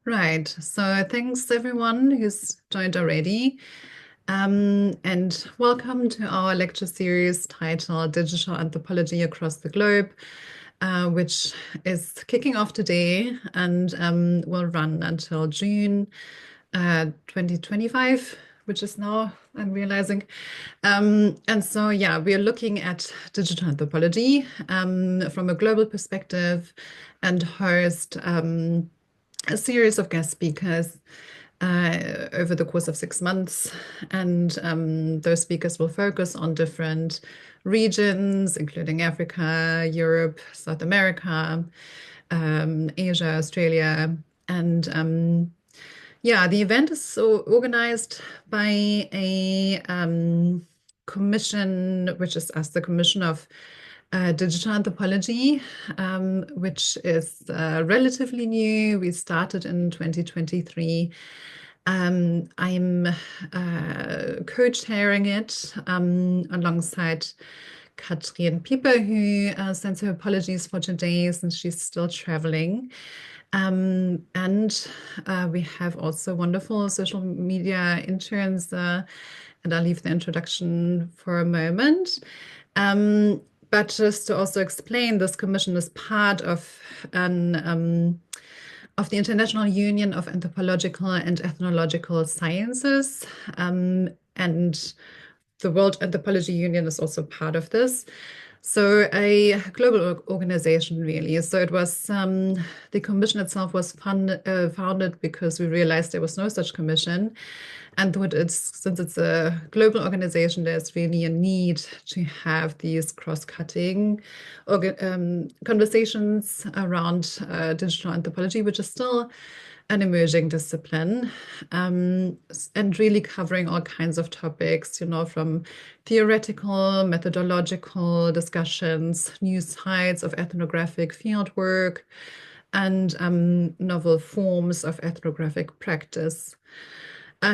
Right. So thanks everyone who's joined already. And welcome to our lecture series titled Digital Anthropology Across the Globe, which is kicking off today and will run until June 2025, which is now, I'm realizing. And so, yeah, we are looking at digital anthropology from a global perspective and host a series of guest speakers over the course of 6 months. And those speakers will focus on different regions, including Africa, Europe, South America, Asia, Australia. And yeah, the event is organized by a commission, which is as the Commission of Digital Anthropology, which is relatively new. We started in 2023. I'm co-chairing it alongside Katrin Pieper, who sends her apologies for today since she's still traveling. And we have also wonderful social media interns, and I'll leave the introduction for a moment. But just to also explain, this commission is part of the International Union of Anthropological and Ethnological Sciences, and the World Anthropology Union is also part of this. So a global organization, really. So it was the commission itself was founded because we realized there was no such commission, and since it's a global organization, there's really a need to have these cross-cutting conversations around digital anthropology, which is still an emerging discipline, and really covering all kinds of topics, from theoretical, methodological discussions, new sites of ethnographic fieldwork, and novel forms of ethnographic practice.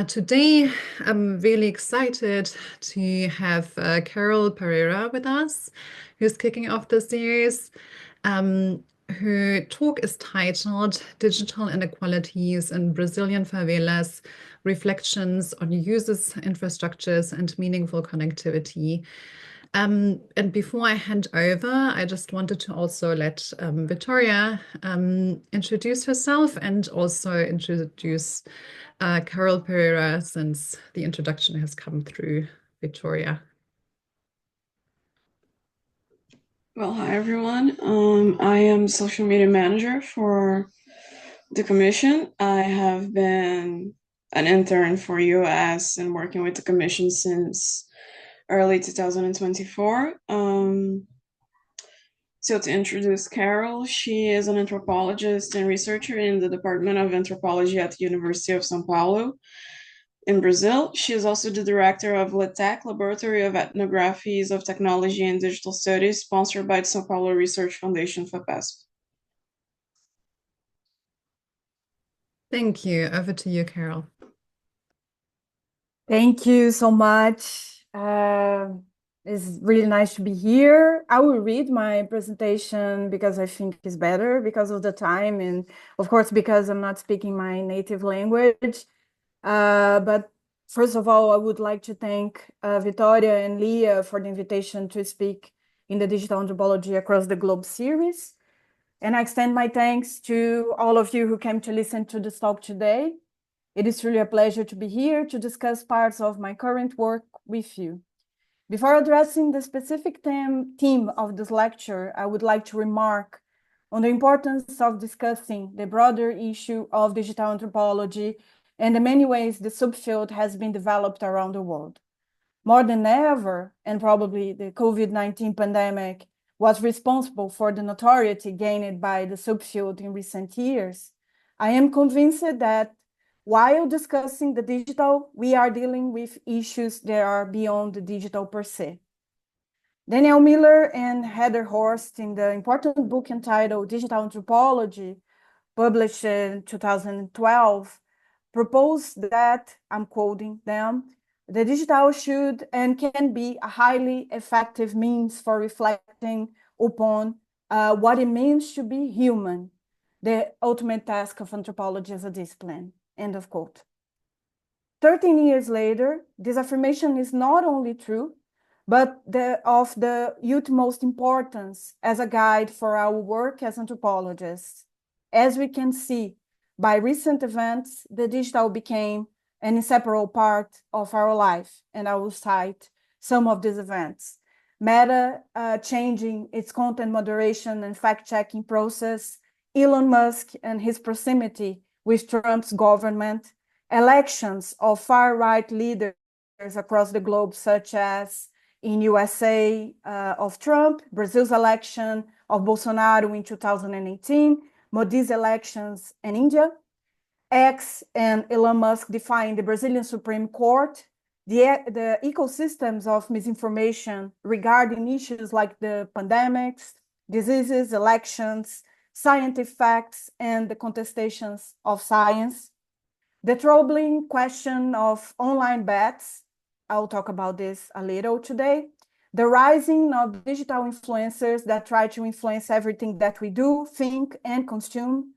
Today, I'm really excited to have Carol Parreiras with us, who's kicking off the series. Her talk is titled Digital Inequalities in Brazilian Favelas, Reflections on Users, Infrastructures, and Meaningful Connectivity. And before I hand over, I just wanted to also let Victoria introduce herself and also introduce Carol Pereira, since the introduction has come through Victoria. Well, hi everyone. I am social media manager for the commission. I have been an intern for US and working with the commission since early 2024. So to introduce Carol, she is an anthropologist and researcher in the Department of Anthropology at the University of São Paulo in Brazil. She is also the director of LETEC, Laboratory of Ethnographies of Technology and Digital Studies, sponsored by the São Paulo Research Foundation, FAPESP. Thank you. Over to you, Carol. Thank you so much. It's really nice to be here. I will read my presentation because I think it's better because of the time, and of course, because I'm not speaking my native language. But first of all, I would like to thank Victoria and Leah for the invitation to speak in the Digital Anthropology Across the Globe series. And I extend my thanks to all of you who came to listen to this talk today. It is truly a pleasure to be here to discuss parts of my current work with you. Before addressing the specific theme of this lecture, I would like to remark on the importance of discussing the broader issue of digital anthropology and the many ways the subfield has been developed around the world. More than ever, and probably the COVID-19 pandemic was responsible for the notoriety gained by the subfield in recent years, I am convinced that while discussing the digital, we are dealing with issues that are beyond the digital per se. Daniel Miller and Heather Horst, in the important book entitled Digital Anthropology, published in 2012, proposed that, I'm quoting them, the digital should and can be a highly effective means for reflecting upon what it means to be human, the ultimate task of anthropology as a discipline, end of quote. 13 years later, this affirmation is not only true, but of the utmost importance as a guide for our work as anthropologists. As we can see by recent events, the digital became an inseparable part of our life, and I will cite some of these events. Meta changing its content moderation and fact-checking process, Elon Musk and his proximity with Trump's government, elections of far-right leaders across the globe, such as in USA of Trump, Brazil's election of Bolsonaro in 2018, Modi's elections in India, X and Elon Musk defying the Brazilian Supreme Court, the ecosystems of misinformation regarding issues like the pandemics, diseases, elections, scientific facts, and the contestations of science, the troubling question of online bets. I'll talk about this a little today. The rising of digital influencers that try to influence everything that we do, think, and consume.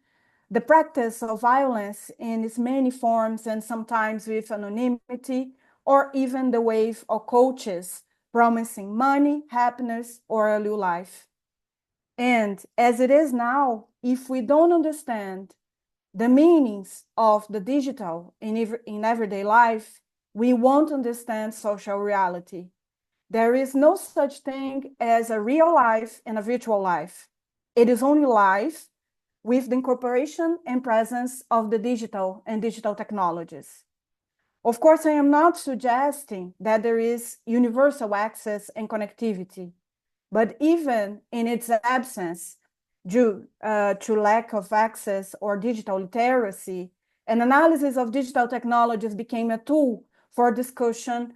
The practice of violence in its many forms and sometimes with anonymity, or even the wave of coaches promising money, happiness, or a new life. And as it is now, if we don't understand the meanings of the digital in everyday life, we won't understand social reality. There is no such thing as a real life and a virtual life. It is only life with the incorporation and presence of the digital and digital technologies. Of course, I am not suggesting that there is universal access and connectivity, but even in its absence, due to lack of access or digital literacy, an analysis of digital technologies became a tool for discussing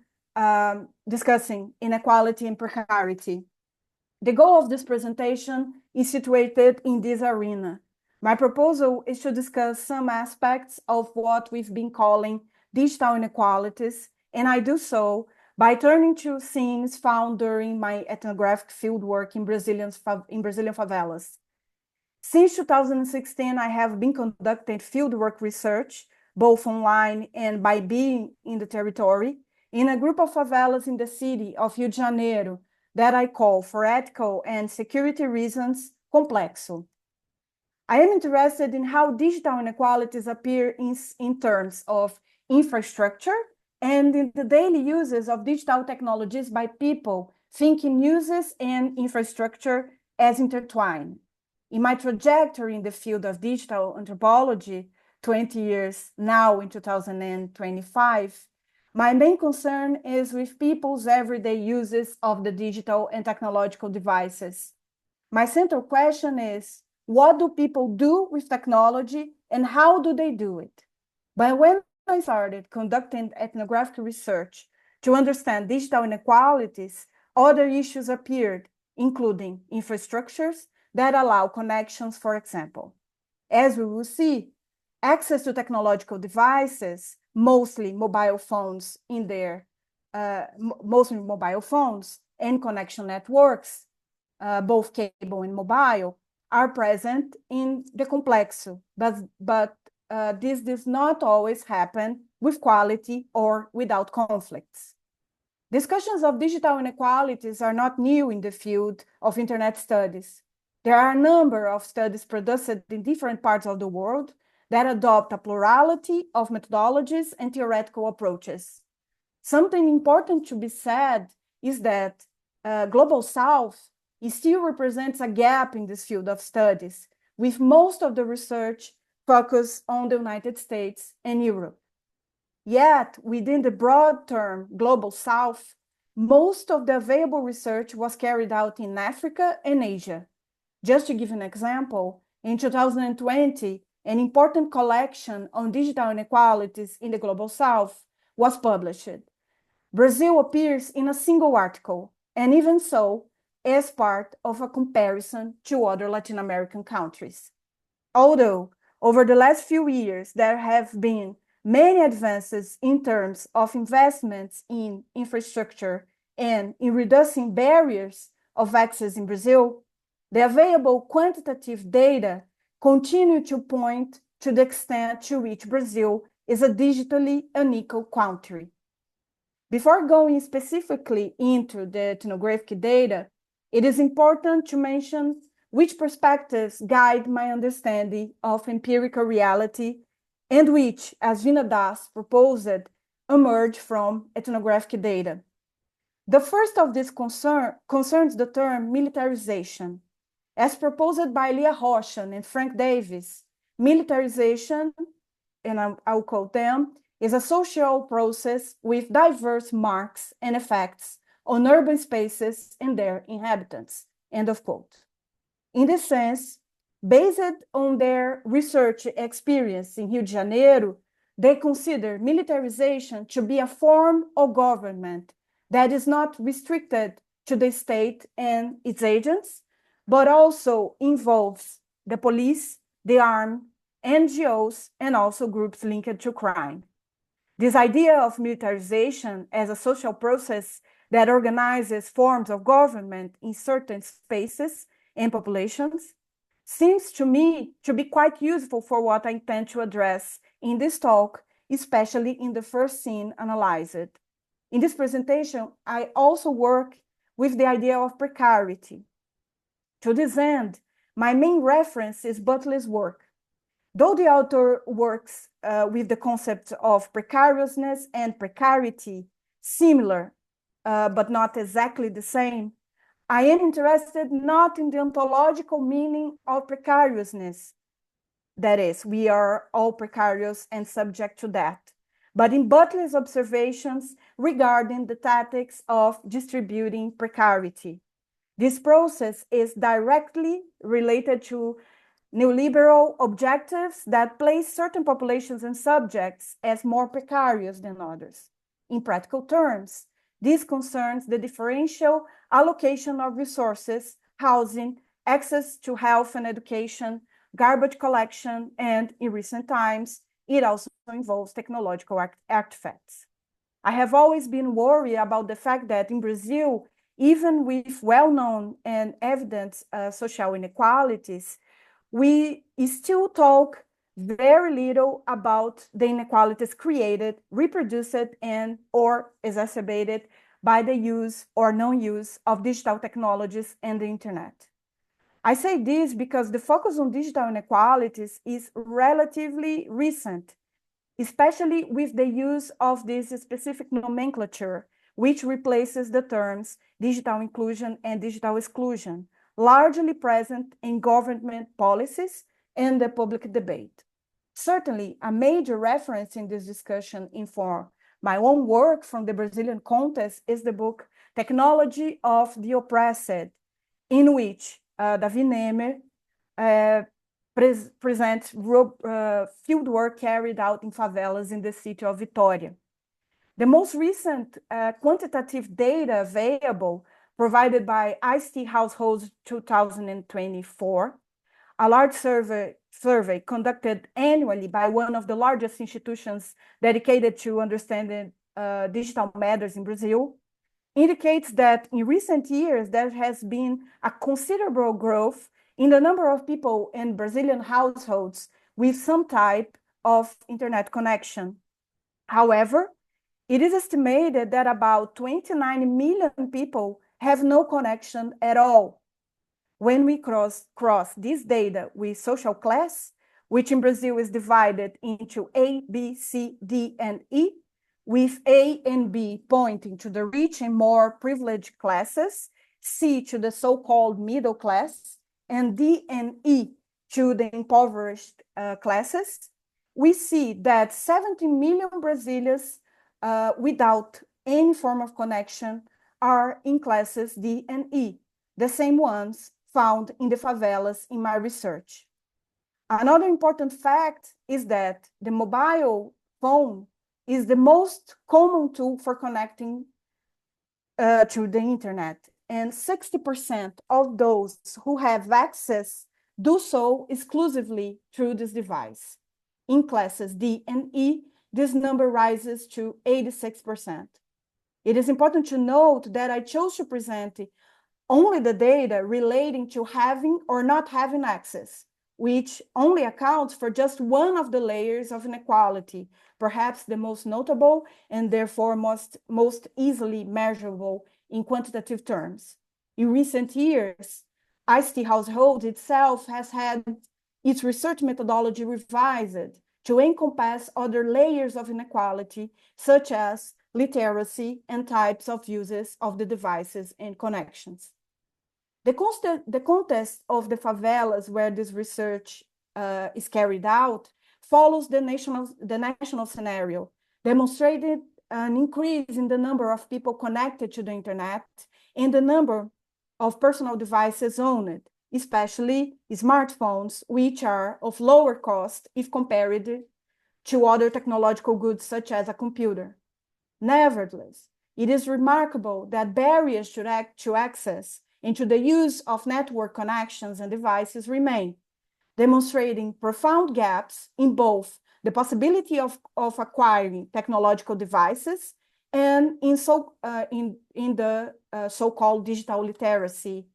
inequality and precarity. The goal of this presentation is situated in this arena. My proposal is to discuss some aspects of what we've been calling digital inequalities, and I do so by turning to scenes found during my ethnographic fieldwork in Brazilian favelas. Since 2016, I have been conducting fieldwork research, both online and by being in the territory, in a group of favelas in the city of Rio de Janeiro that I call, for ethical and security reasons, Complexo. I am interested in how digital inequalities appear in terms of infrastructure and in the daily uses of digital technologies by people thinking uses and infrastructure as intertwined. In my trajectory in the field of digital anthropology, 20 years now in 2025, my main concern is with people's everyday uses of the digital and technological devices. My central question is, what do people do with technology and how do they do it? But when I started conducting ethnographic research to understand digital inequalities, other issues appeared, including infrastructures that allow connections, for example. As we will see, access to technological devices, mostly mobile phones and connection networks, both cable and mobile, are present in the Complexo, but this does not always happen with quality or without conflicts. Discussions of digital inequalities are not new in the field of internet studies. There are a number of studies produced in different parts of the world that adopt a plurality of methodologies and theoretical approaches. Something important to be said is that Global South still represents a gap in this field of studies, with most of the research focused on the United States and Europe. Yet, within the broad term Global South, most of the available research was carried out in Africa and Asia. Just to give an example, in 2020, an important collection on digital inequalities in the Global South was published. Brazil appears in a single article, and even so, as part of a comparison to other Latin American countries. Although, over the last few years, there have been many advances in terms of investments in infrastructure and in reducing barriers of access in Brazil, the available quantitative data continue to point to the extent to which Brazil is a digitally unequal country. Before going specifically into the ethnographic data, it is important to mention which perspectives guide my understanding of empirical reality and which, as Gina Das proposed, emerge from ethnographic data. The first of these concerns the term militarization. As proposed by Lia Rocha and Frank Davis, militarization, and I'll quote them, is a social process with diverse marks and effects on urban spaces and their inhabitants, end of quote. In this sense, based on their research experience in Rio de Janeiro, they consider militarization to be a form of government that is not restricted to the state and its agents, but also involves the police, the army, NGOs, and also groups linked to crime. This idea of militarization as a social process that organizes forms of government in certain spaces and populations seems to me to be quite useful for what I intend to address in this talk, especially in the first scene analyzed. In this presentation, I also work with the idea of precarity. To this end, my main reference is Butler's work. Though the author works with the concept of precariousness and precarity, similar, but not exactly the same, I am interested not in the ontological meaning of precariousness, that is, we are all precarious and subject to that, but in Butler's observations regarding the tactics of distributing precarity. This process is directly related to neoliberal objectives that place certain populations and subjects as more precarious than others. In practical terms, this concerns the differential allocation of resources, housing, access to health and education, garbage collection, and in recent times, it also involves technological artifacts. I have always been worried about the fact that in Brazil, even with well-known and evident social inequalities, we still talk very little about the inequalities created, reproduced, and or exacerbated by the use or non-use of digital technologies and the internet. I say this because the focus on digital inequalities is relatively recent, especially with the use of this specific nomenclature, which replaces the terms digital inclusion and digital exclusion, largely present in government policies and the public debate. Certainly, a major reference in this discussion for my own work from the Brazilian context is the book Technology of the Oppressed, in which Davi Nemer presents field work carried out in favelas in the city of Vitória. The most recent quantitative data available provided by ICT Households 2024, a large survey conducted annually by one of the largest institutions dedicated to understanding digital matters in Brazil, indicates that in recent years, there has been a considerable growth in the number of people in Brazilian households with some type of internet connection. However, it is estimated that about 29 million people have no connection at all. When we cross this data with social class, which in Brazil is divided into A, B, C, D, and E, with A and B pointing to the rich and more privileged classes, C to the so-called middle class, and D and E to the impoverished classes, we see that 70 million Brazilians without any form of connection are in classes D and E, the same ones found in the favelas in my research. Another important fact is that the mobile phone is the most common tool for connecting to the internet, and 60% of those who have access do so exclusively through this device. In classes D and E, this number rises to 86%. It is important to note that I chose to present only the data relating to having or not having access, which only accounts for just one of the layers of inequality, perhaps the most notable and therefore most easily measurable in quantitative terms. In recent years, ICT Household itself has had its research methodology revised to encompass other layers of inequality, such as literacy and types of uses of the devices and connections. The context of the favelas where this research is carried out follows the national scenario, demonstrated an increase in the number of people connected to the internet and the number of personal devices owned, especially smartphones, which are of lower cost if compared to other technological goods such as a computer. Nevertheless, it is remarkable that barriers to access and to the use of network connections and devices remain, demonstrating profound gaps in both the possibility of acquiring technological devices and in the so-called digital literacy.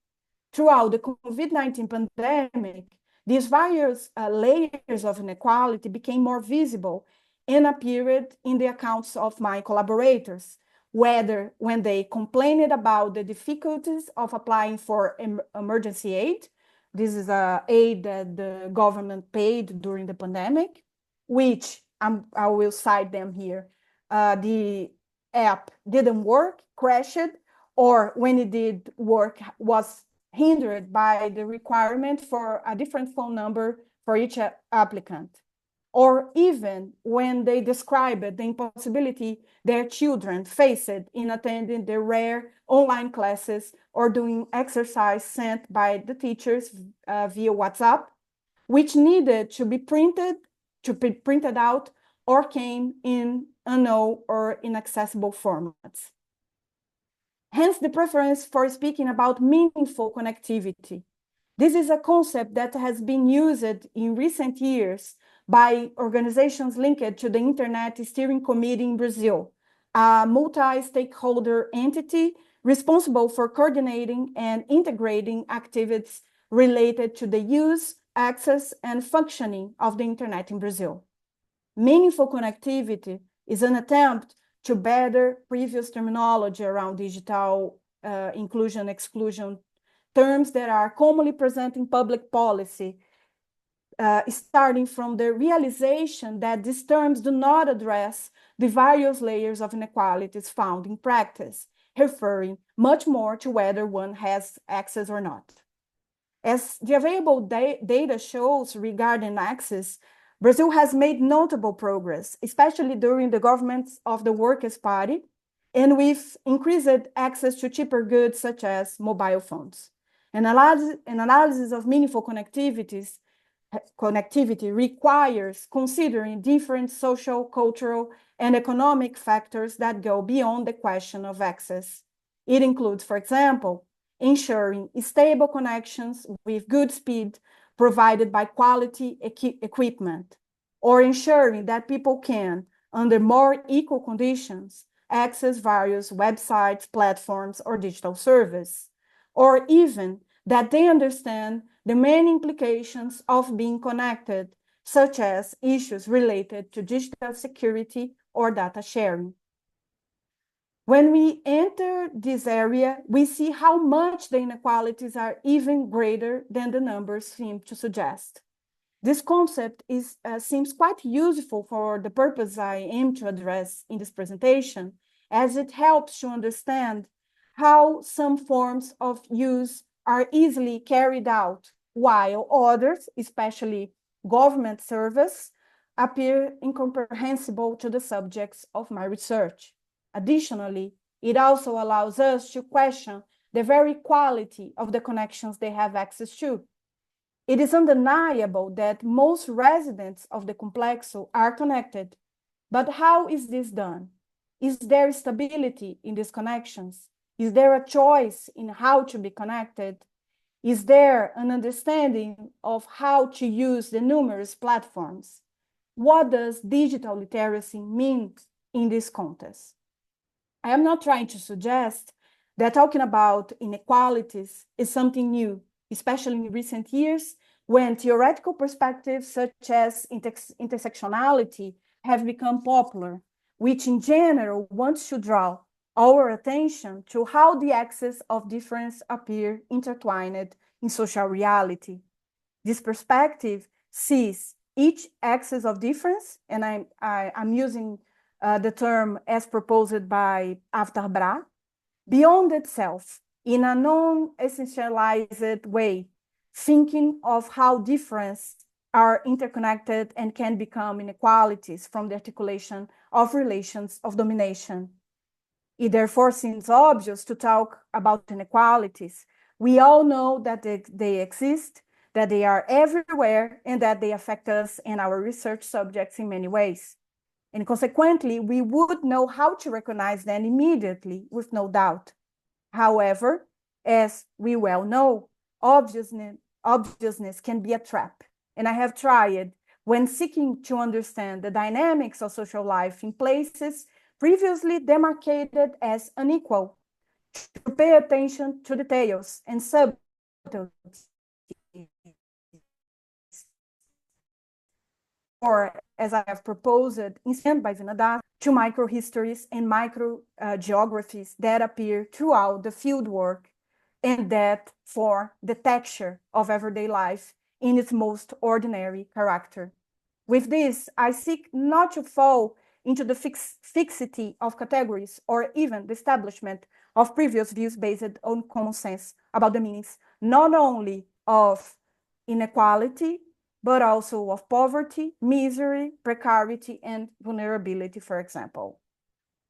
Throughout the COVID-19 pandemic, these various layers of inequality became more visible and appeared in the accounts of my collaborators, whether when they complained about the difficulties of applying for emergency aid. This is aid that the government paid during the pandemic, which I will cite them here. The app didn't work, crashed, or when it did work, was hindered by the requirement for a different phone number for each applicant. Or even when they described the impossibility their children faced in attending the rare online classes or doing exercise sent by the teachers via WhatsApp, which needed to be printed out or came in unknown or inaccessible formats. Hence the preference for speaking about meaningful connectivity. This is a concept that has been used in recent years by organizations linked to the Internet Steering Committee in Brazil, a multi-stakeholder entity responsible for coordinating and integrating activities related to the use, access, and functioning of the Internet in Brazil. Meaningful connectivity is an attempt to better previous terminology around digital inclusion, exclusion, terms that are commonly present in public policy, starting from the realization that these terms do not address the various layers of inequalities found in practice, referring much more to whether one has access or not. As the available data shows regarding access, Brazil has made notable progress, especially during the governments of the Workers' Party, and with increased access to cheaper goods such as mobile phones. An analysis of meaningful connectivity requires considering different social, cultural, and economic factors that go beyond the question of access. It includes, for example, ensuring stable connections with good speed provided by quality equipment, or ensuring that people can, under more equal conditions, access various websites, platforms, or digital service, or even that they understand the many implications of being connected, such as issues related to digital security or data sharing. When we enter this area, we see how much the inequalities are even greater than the numbers seem to suggest. This concept seems quite useful for the purpose I aim to address in this presentation, as it helps to understand how some forms of use are easily carried out, while others, especially government service, appear incomprehensible to the subjects of my research. Additionally, it also allows us to question the very quality of the connections they have access to. It is undeniable that most residents of the complexo are connected, but how is this done? Is there stability in these connections? Is there a choice in how to be connected? Is there an understanding of how to use the numerous platforms? What does digital literacy mean in this context? I am not trying to suggest that talking about inequalities is something new, especially in recent years, when theoretical perspectives such as intersectionality have become popular, which in general wants to draw our attention to how the axes of difference appear intertwined in social reality. This perspective sees each axis of difference, and I'm using the term as proposed by Avtar Bra, beyond itself in a non-essentialized way, thinking of how difference are interconnected and can become inequalities from the articulation of relations of domination. It therefore seems obvious to talk about inequalities. We all know that they exist, that they are everywhere, and that they affect us and our research subjects in many ways. And consequently, we would know how to recognize them immediately, with no doubt. However, as we well know, obviousness can be a trap. And I have tried, when seeking to understand the dynamics of social life in places previously demarcated as unequal, to pay attention to details and subtleties, or as I have proposed, instead by Vinodar, to microhistories and micro-geographies that appear throughout the fieldwork, and that for the texture of everyday life in its most ordinary character. With this, I seek not to fall into the fixity of categories or even the establishment of previous views based on common sense about the meanings not only of inequality, but also of poverty, misery, precarity, and vulnerability, for example.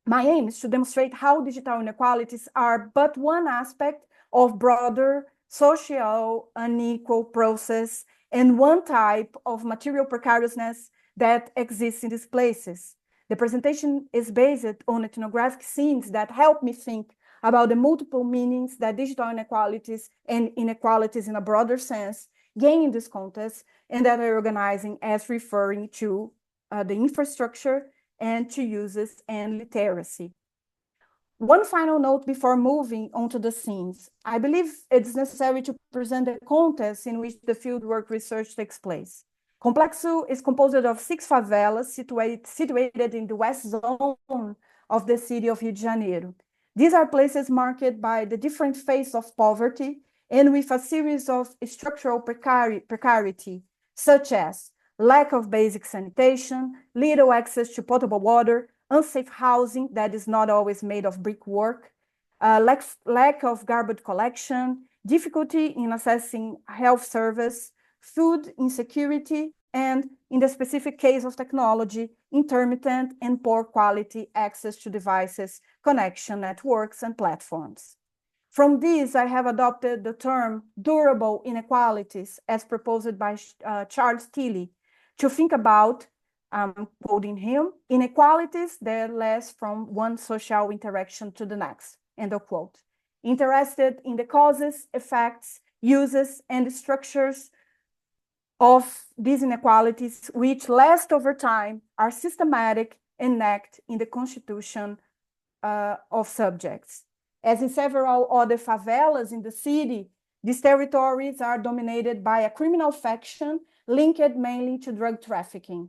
My aim is to demonstrate how digital inequalities are but one aspect of broader social unequal process and one type of material precariousness that exists in these places. The presentation is based on ethnographic scenes that help me think about the multiple meanings that digital inequalities and inequalities in a broader sense gain in this context, and that are organizing as referring to the infrastructure and to uses and literacy. One final note before moving on to the scenes. I believe it's necessary to present the context in which the fieldwork research takes place. Complexo is composed of 6 favelas situated in the west zone of the city of Rio de Janeiro. These are places marked by the different phase of poverty and with a series of structural precarity, such as lack of basic sanitation, little access to potable water, unsafe housing that is not always made of brickwork, lack of garbage collection, difficulty in accessing health service, food insecurity, and in the specific case of technology, intermittent and poor quality access to devices, connection networks, and platforms. From this, I have adopted the term durable inequalities as proposed by Charles Tilly to think about, quoting him, inequalities that last from one social interaction to the next, end of quote. Interested in the causes, effects, uses, and structures of these inequalities, which last over time, are systematic and act in the constitution of subjects. As in several other favelas in the city, these territories are dominated by a criminal faction linked mainly to drug trafficking.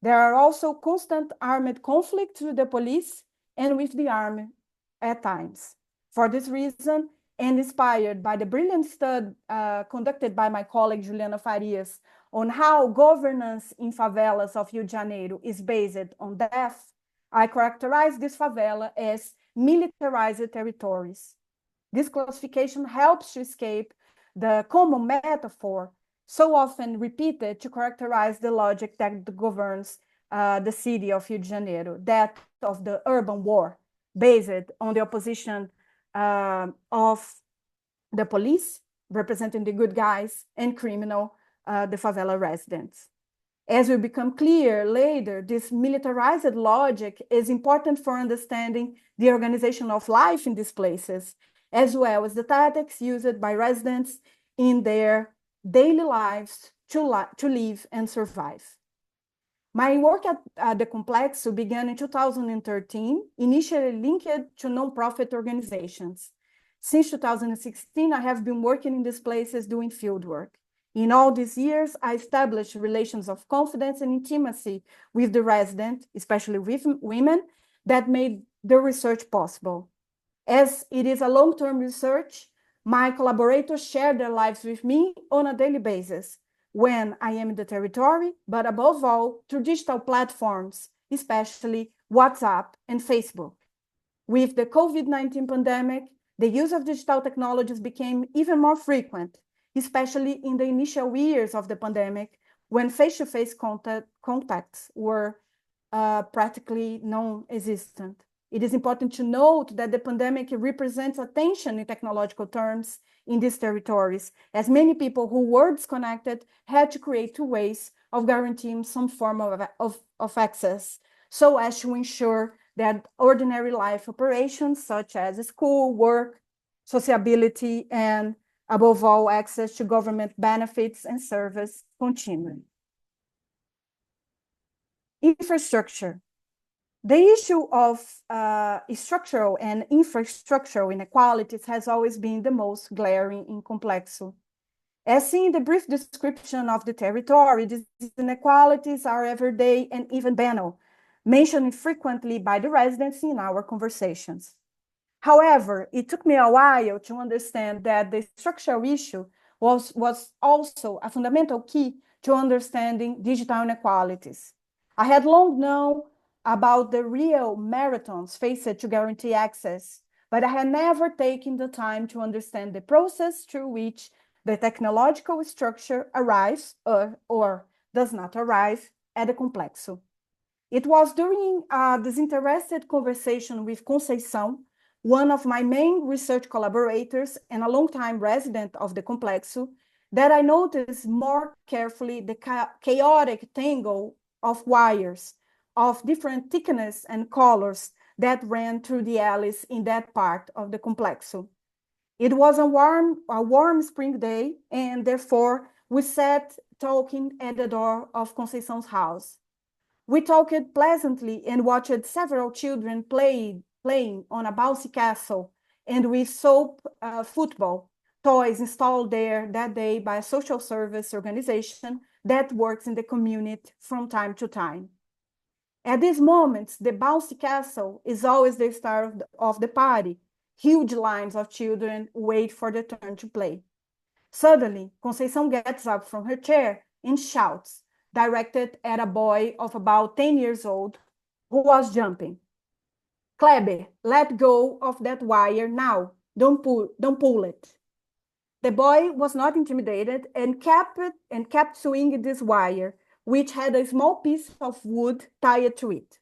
There are also constant armed conflicts with the police and with the army at times. For this reason, and inspired by the brilliant study conducted by my colleague Juliana Farias on how governance in favelas of Rio de Janeiro is based on death, I characterize this favela as militarized territories. This classification helps to escape the common metaphor so often repeated to characterize the logic that governs the city of Rio de Janeiro, that of the urban war, based on the opposition of the police, representing the good guys, and criminal, the favela residents. As will become clear later, this militarized logic is important for understanding the organization of life in these places, as well as the tactics used by residents in their daily lives to live and survive. My work at the Complexo began in 2013, initially linked to nonprofit organizations. Since 2016, I have been working in these places doing fieldwork. In all these years, I established relations of confidence and intimacy with the resident, especially with women, that made the research possible. As it is a long-term research, my collaborators share their lives with me on a daily basis when I am in the territory, but above all, through digital platforms, especially WhatsApp and Facebook. With the COVID-19 pandemic, the use of digital technologies became even more frequent, especially in the initial years of the pandemic, when face-to-face contacts were practically non-existent. It is important to note that the pandemic represents a tension in technological terms in these territories, as many people who were disconnected had to create two ways of guaranteeing some form of access, so as to ensure that ordinary life operations such as school, work, sociability, and above all, access to government benefits and service continue. Infrastructure. The issue of structural and infrastructural inequalities has always been the most glaring in Complexo. As seen in the brief description of the territory, these inequalities are everyday and even banal, mentioned frequently by the residents in our conversations. However, it took me a while to understand that the structural issue was also a fundamental key to understanding digital inequalities. I had long known about the real marathons faced to guarantee access, but I had never taken the time to understand the process through which the technological structure arrives or does not arrive at the Complexo. It was during a disinterested conversation with Conceição, one of my main research collaborators and a longtime resident of the Complexo, that I noticed more carefully the chaotic tangle of wires of different thickness and colors that ran through the alleys in that part of the Complexo. It was a warm spring day, and therefore we sat talking at the door of Conceição's house. We talked pleasantly and watched several children playing on a bouncy castle, and we saw football toys installed there that day by a social service organization that works in the community from time to time. At these moments, the bouncy castle is always the star of the party. Huge lines of children wait for their turn to play. Suddenly, Conceição gets up from her chair and shouts, directed at a boy of about 10 years old who was jumping. Kleber, let go of that wire now. Don't pull it. The boy was not intimidated and kept swinging this wire, which had a small piece of wood tied to it.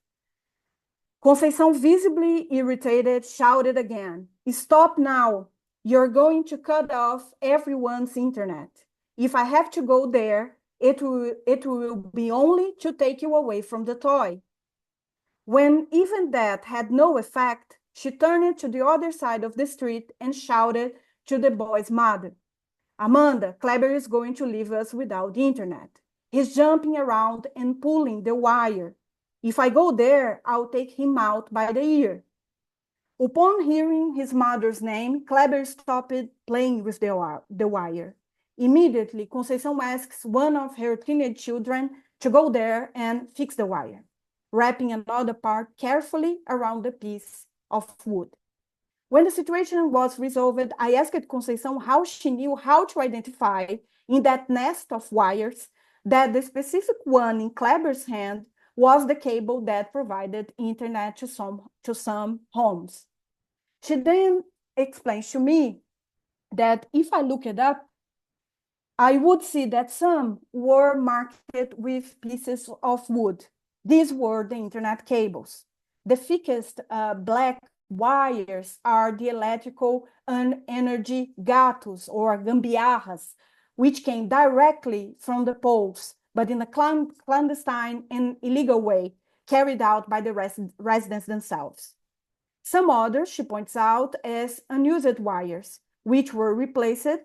Conceição, visibly irritated, shouted again, "Stop now. You're going to cut off everyone's internet. If I have to go there, it will be only to take you away from the toy." When even that had no effect, she turned to the other side of the street and shouted to the boy's mother, "Amanda, Kleber is going to leave us without the internet. He's jumping around and pulling the wire. If I go there, I'll take him out by the ear." Upon hearing his mother's name, Kleber stopped playing with the wire. Immediately, Conceição asks one of her teenage children to go there and fix the wire, wrapping another part carefully around the piece of wood. When the situation was resolved, I asked Conceição how she knew how to identify in that nest of wires that the specific one in Kleber's hand was the cable that provided internet to some homes. She then explains to me that if I look it up, I would see that some were marked with pieces of wood. These were the internet cables. The thickest black wires are the electrical and energy gatos or gambiarras, which came directly from the poles, but in a clandestine and illegal way, carried out by the residents themselves. Some others, she points out, as unused wires, which were replaced,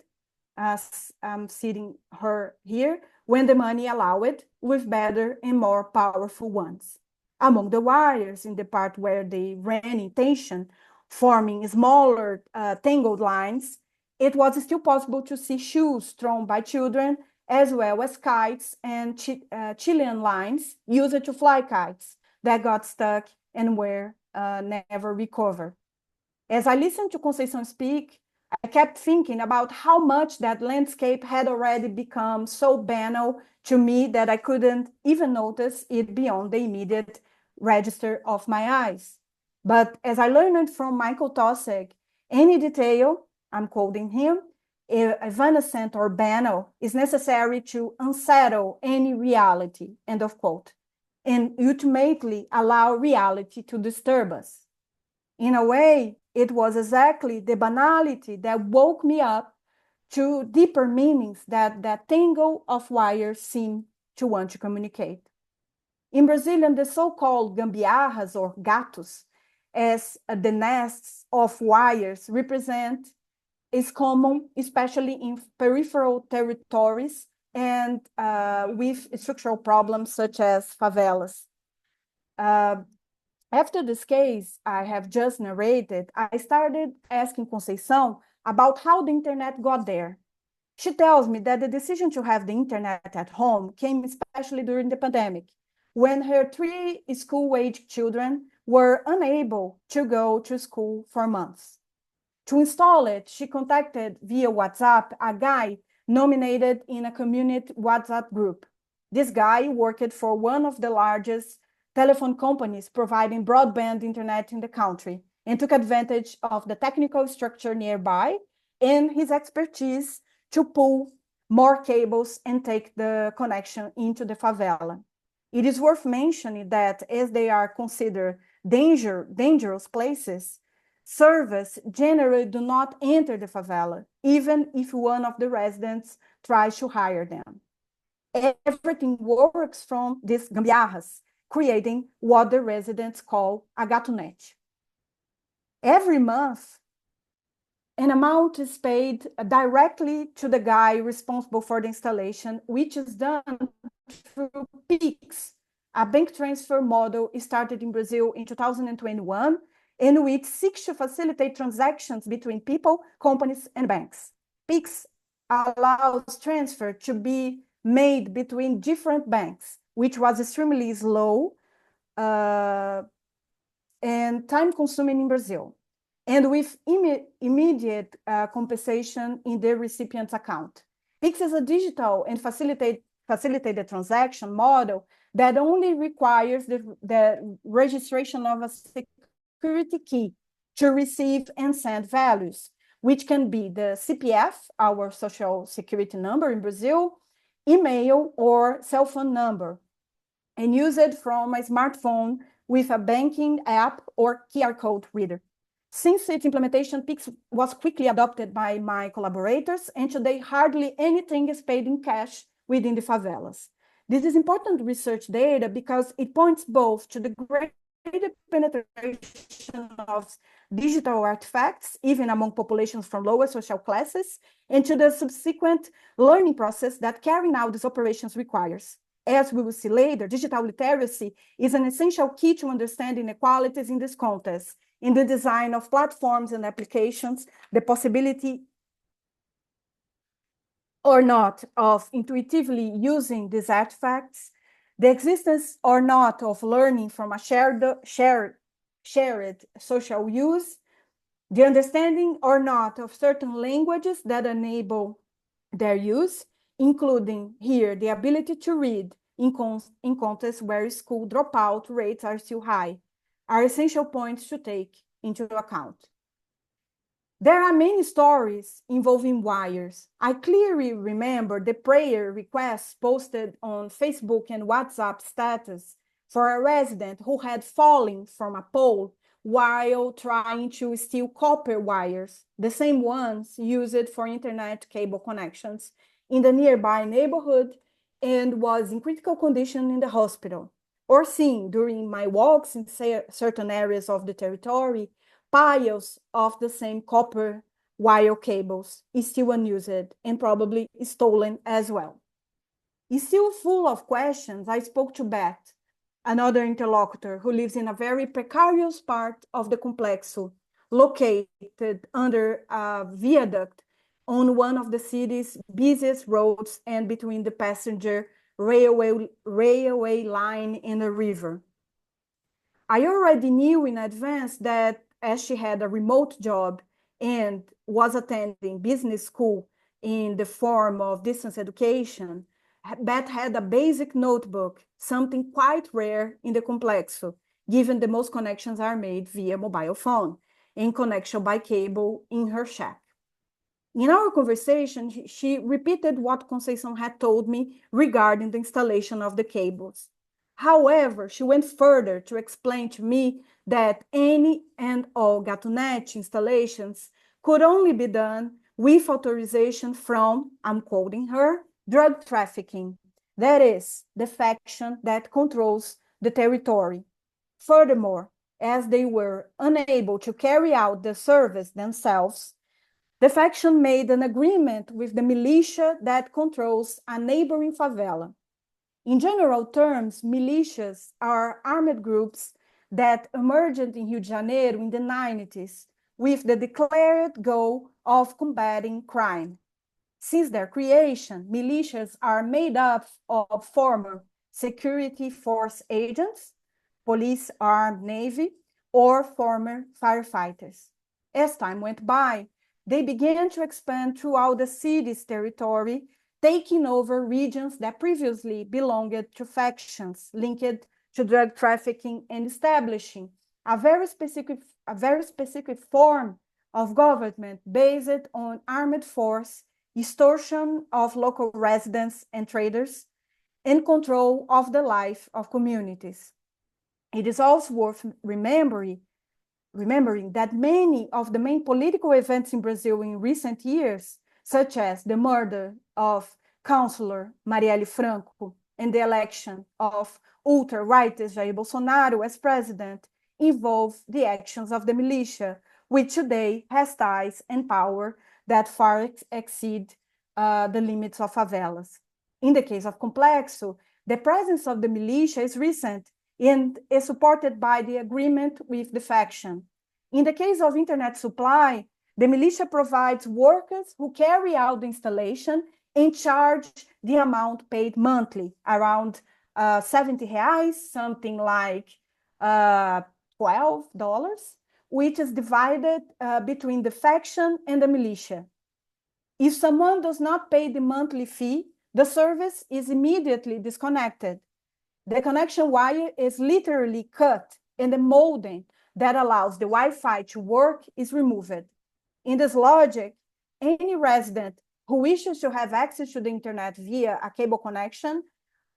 as I'm sitting her here, when the money allowed, with better and more powerful ones. Among the wires in the part where they ran in tension, forming smaller tangled lines, it was still possible to see shoes thrown by children as well as kites and Chilean lines used to fly kites that got stuck and were never recovered. As I listened to Conceição speak, I kept thinking about how much that landscape had already become so banal to me that I couldn't even notice it beyond the immediate register of my eyes. But as I learned from Michael Tossek, any detail, I'm quoting him, evanescent or banal, is necessary to unsettle any reality, end of quote, and ultimately allow reality to disturb us. In a way, it was exactly the banality that woke me up to deeper meanings that that tangle of wires seem to want to communicate. In Brazilian, the so-called gambiarras or gatos, as the nests of wires represent, is common, especially in peripheral territories and with structural problems such as favelas. After this case I have just narrated, I started asking Conceição about how the internet got there. She tells me that the decision to have the internet at home came especially during the pandemic, when her 3 school-age children were unable to go to school for months. To install it, she contacted via WhatsApp a guy nominated in a community WhatsApp group. This guy worked for one of the largest telephone companies providing broadband internet in the country and took advantage of the technical structure nearby and his expertise to pull more cables and take the connection into the favela. It is worth mentioning that as they are considered dangerous places, servers generally do not enter the favela, even if one of the residents tries to hire them. Everything works from these gambiarras, creating what the residents call a gatunete. Every month, an amount is paid directly to the guy responsible for the installation, which is done through PIX, a bank transfer model started in Brazil in 2021, in which seeks to facilitate transactions between people, companies, and banks. PIX allows transfer to be made between different banks, which was extremely slow and time-consuming in Brazil, and with immediate compensation in the recipient's account. PIX is a digital and facilitated transaction model that only requires the registration of a security key to receive and send values, which can be the CPF, our social security number in Brazil, email or cell phone number, and use it from a smartphone with a banking app or QR code reader. Since its implementation, PIX was quickly adopted by my collaborators, and today hardly anything is paid in cash within the favelas. This is important research data because it points both to the greater penetration of digital artifacts, even among populations from lower social classes, and to the subsequent learning process that carrying out these operations requires. As we will see later, digital literacy is an essential key to understand inequalities in this context. In the design of platforms and applications, the possibility or not of intuitively using these artifacts, the existence or not of learning from a shared social use, the understanding or not of certain languages that enable their use, including here the ability to read in contexts where school dropout rates are still high, are essential points to take into account. There are many stories involving wires. I clearly remember the prayer requests posted on Facebook and WhatsApp status for a resident who had fallen from a pole while trying to steal copper wires, the same ones used for internet cable connections, in the nearby neighborhood and was in critical condition in the hospital. Or seen during my walks in certain areas of the territory, piles of the same copper wire cables is still unused and probably stolen as well. Still full of questions, I spoke to Beth, another interlocutor who lives in a very precarious part of the complexo, located under a viaduct on one of the city's busiest roads and between the passenger railway line and the river. I already knew in advance that as she had a remote job and was attending business school in the form of distance education, Beth had a basic notebook, something quite rare in the Complexo, given that most connections are made via mobile phone and connection by cable in her shack. In our conversation, she repeated what Conceição had told me regarding the installation of the cables. However, she went further to explain to me that any and all GatoNet installations could only be done with authorization from, I'm quoting her, drug trafficking. That is, the faction that controls the territory. Furthermore, as they were unable to carry out the service themselves, the faction made an agreement with the militia that controls a neighboring favela. In general terms, militias are armed groups that emerged in Rio de Janeiro in the 90s with the declared goal of combating crime. Since their creation, militias are made up of former security force agents, police, armed navy, or former firefighters. As time went by, they began to expand throughout the city's territory, taking over regions that previously belonged to factions linked to drug trafficking and establishing a very specific form of government based on armed force, extortion of local residents and traders, and control of the life of communities. It is also worth remembering that many of the main political events in Brazil in recent years, such as the murder of Councillor Marielle Franco and the election of ultra-rightist Jair Bolsonaro as president, involve the actions of the militia, which today has ties and power that far exceed the limits of favelas. In the case of Complexo, the presence of the militia is recent and is supported by the agreement with the faction. In the case of internet supply, the militia provides workers who carry out the installation and charge the amount paid monthly, around 70 reais, something like $12, which is divided between the faction and the militia. If someone does not pay the monthly fee, the service is immediately disconnected. The connection wire is literally cut and the modem that allows the Wi-Fi to work is removed. In this logic, any resident who wishes to have access to the internet via a cable connection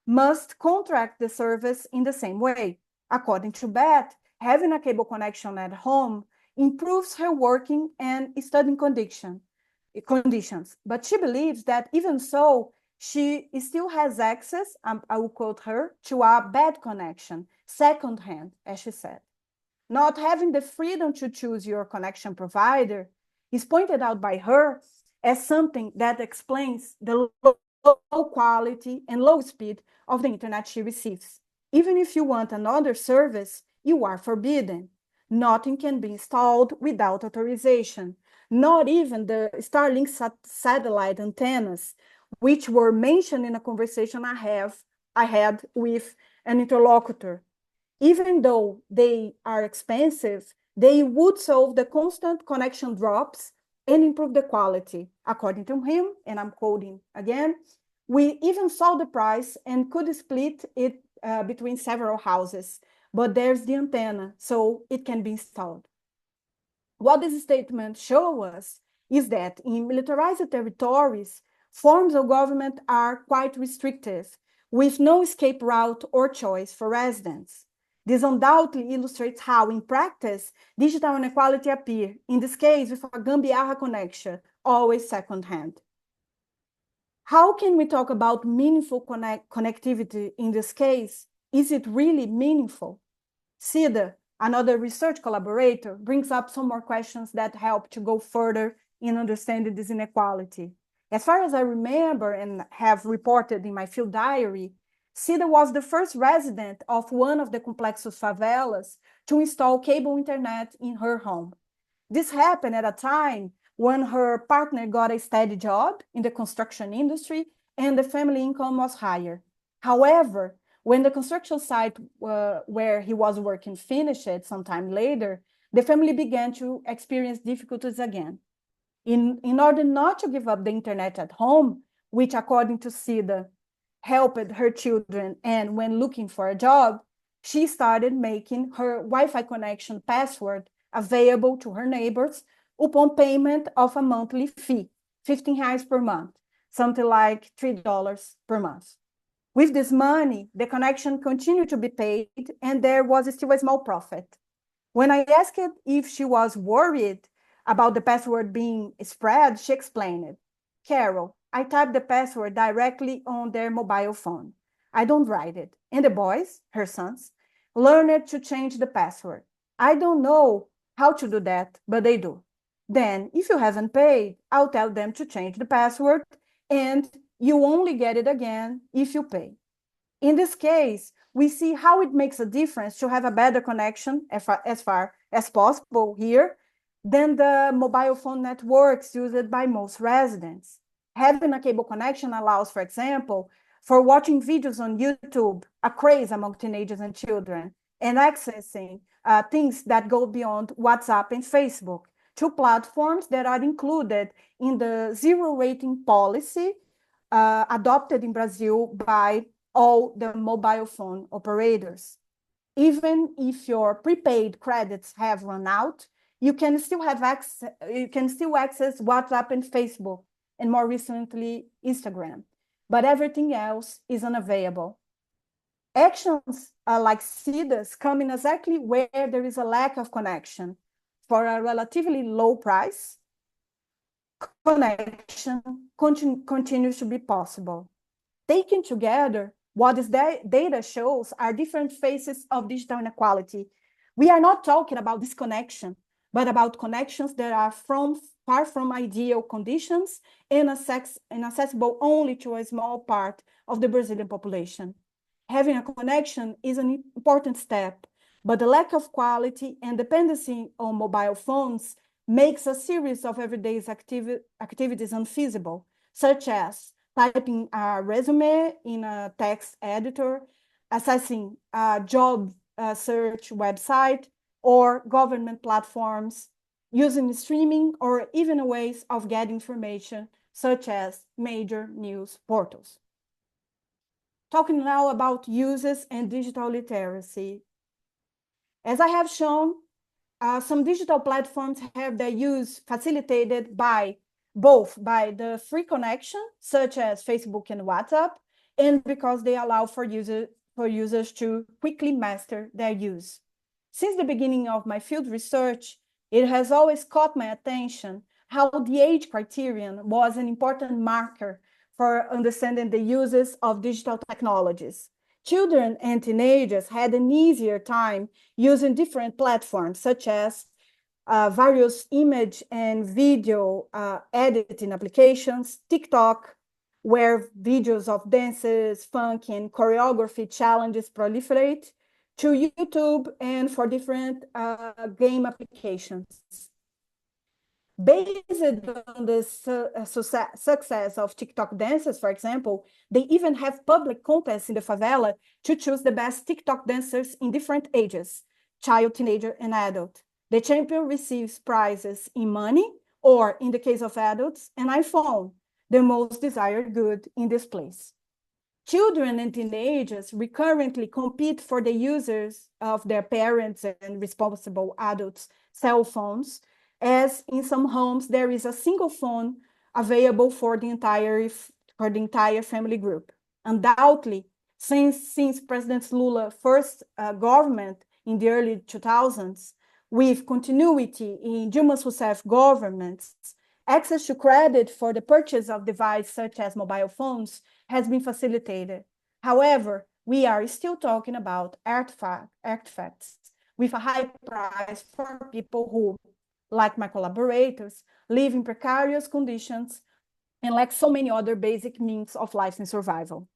must contract the service in the same way. According to Beth, having a cable connection at home improves her working and studying conditions. But she believes that even so, she still has access, I will quote her, to a bad connection, secondhand, as she said. Not having the freedom to choose your connection provider is pointed out by her as something that explains the low quality and low speed of the internet she receives. Even if you want another service, you are forbidden. Nothing can be installed without authorization. Not even the Starlink satellite antennas, which were mentioned in a conversation I had with an interlocutor. Even though they are expensive, they would solve the constant connection drops and improve the quality. According to him, and I'm quoting again, we even saw the price and could split it between several houses, but there's the antenna, so it can be installed. What this statement shows us is that in militarized territories, forms of government are quite restrictive, with no escape route or choice for residents. This undoubtedly illustrates how, in practice, digital inequality appear, in this case with a Gambiarra connection, always second-hand. How can we talk about meaningful connectivity in this case? Is it really meaningful? CoDA, another research collaborator, brings up some more questions that help to go further in understanding this inequality. As far as I remember and have reported in my field diary, CoDA was the first resident of one of the Complexos favelas to install cable internet in her home. This happened at a time when her partner got a steady job in the construction industry and the family income was higher. However, when the construction site where he was working finished sometime later, the family began to experience difficulties again. In order not to give up the internet at home, which according to CoDA helped her children, and when looking for a job, she started making her Wi-Fi connection password available to her neighbors upon payment of a monthly fee, 15 reais per month, something like $3 per month. With this money, the connection continued to be paid, and there was still a small profit. When I asked if she was worried about the password being spread, she explained, Carol, I type the password directly on their mobile phone. I don't write it. And the boys, her sons, learned to change the password. I don't know how to do that, but they do. Then, if you haven't paid, I'll tell them to change the password, and you only get it again if you pay. In this case, we see how it makes a difference to have a better connection as far as possible here than the mobile phone networks used by most residents. Having a cable connection allows, for example, for watching videos on YouTube, a craze among teenagers and children, and accessing things that go beyond WhatsApp and Facebook, two platforms that are included in the zero rating policy adopted in Brazil by all the mobile phone operators. Even if your prepaid credits have run out, you can still access WhatsApp and Facebook, and more recently, Instagram. But everything else is unavailable. Actions like CIDAs come in exactly where there is a lack of connection. For a relatively low price, connection continues to be possible. Taken together, what this data shows are different phases of digital inequality. We are not talking about disconnection, but about connections that are far from ideal conditions and accessible only to a small part of the Brazilian population. Having a connection is an important step, but the lack of quality and dependency on mobile phones makes a series of everyday activities unfeasible, such as typing a resume in a text editor, accessing a job search website, or government platforms, using streaming, or even ways of getting information, such as major news portals. Talking now about uses and digital literacy. As I have shown, some digital platforms have their use facilitated by both by the free connection, such as Facebook and WhatsApp, and because they allow for users to quickly master their use. Since the beginning of my field research, it has always caught my attention how the age criterion was an important marker for understanding the uses of digital technologies. Children and teenagers had an easier time using different platforms, such as various image and video editing applications, TikTok, where videos of dances, funk, and choreography challenges proliferate, to YouTube and for different game applications. Based on the success of TikTok dances, for example, they even have public contests in the favela to choose the best TikTok dancers in different ages, child, teenager, and adult. The champion receives prizes in money, or in the case of adults, an iPhone, the most desired good in this place. Children and teenagers recurrently compete for the users of their parents and responsible adults' cell phones, as in some homes there is a single phone available for the entire family group. Undoubtedly, since President Lula's first government in the early 2000s, with continuity in Dilma Rousseff governments, access to credit for the purchase of devices such as mobile phones has been facilitated. However, we are still talking about artifacts with a high price for people who, like my collaborators, live in precarious conditions and lack so many other basic means of life and survival.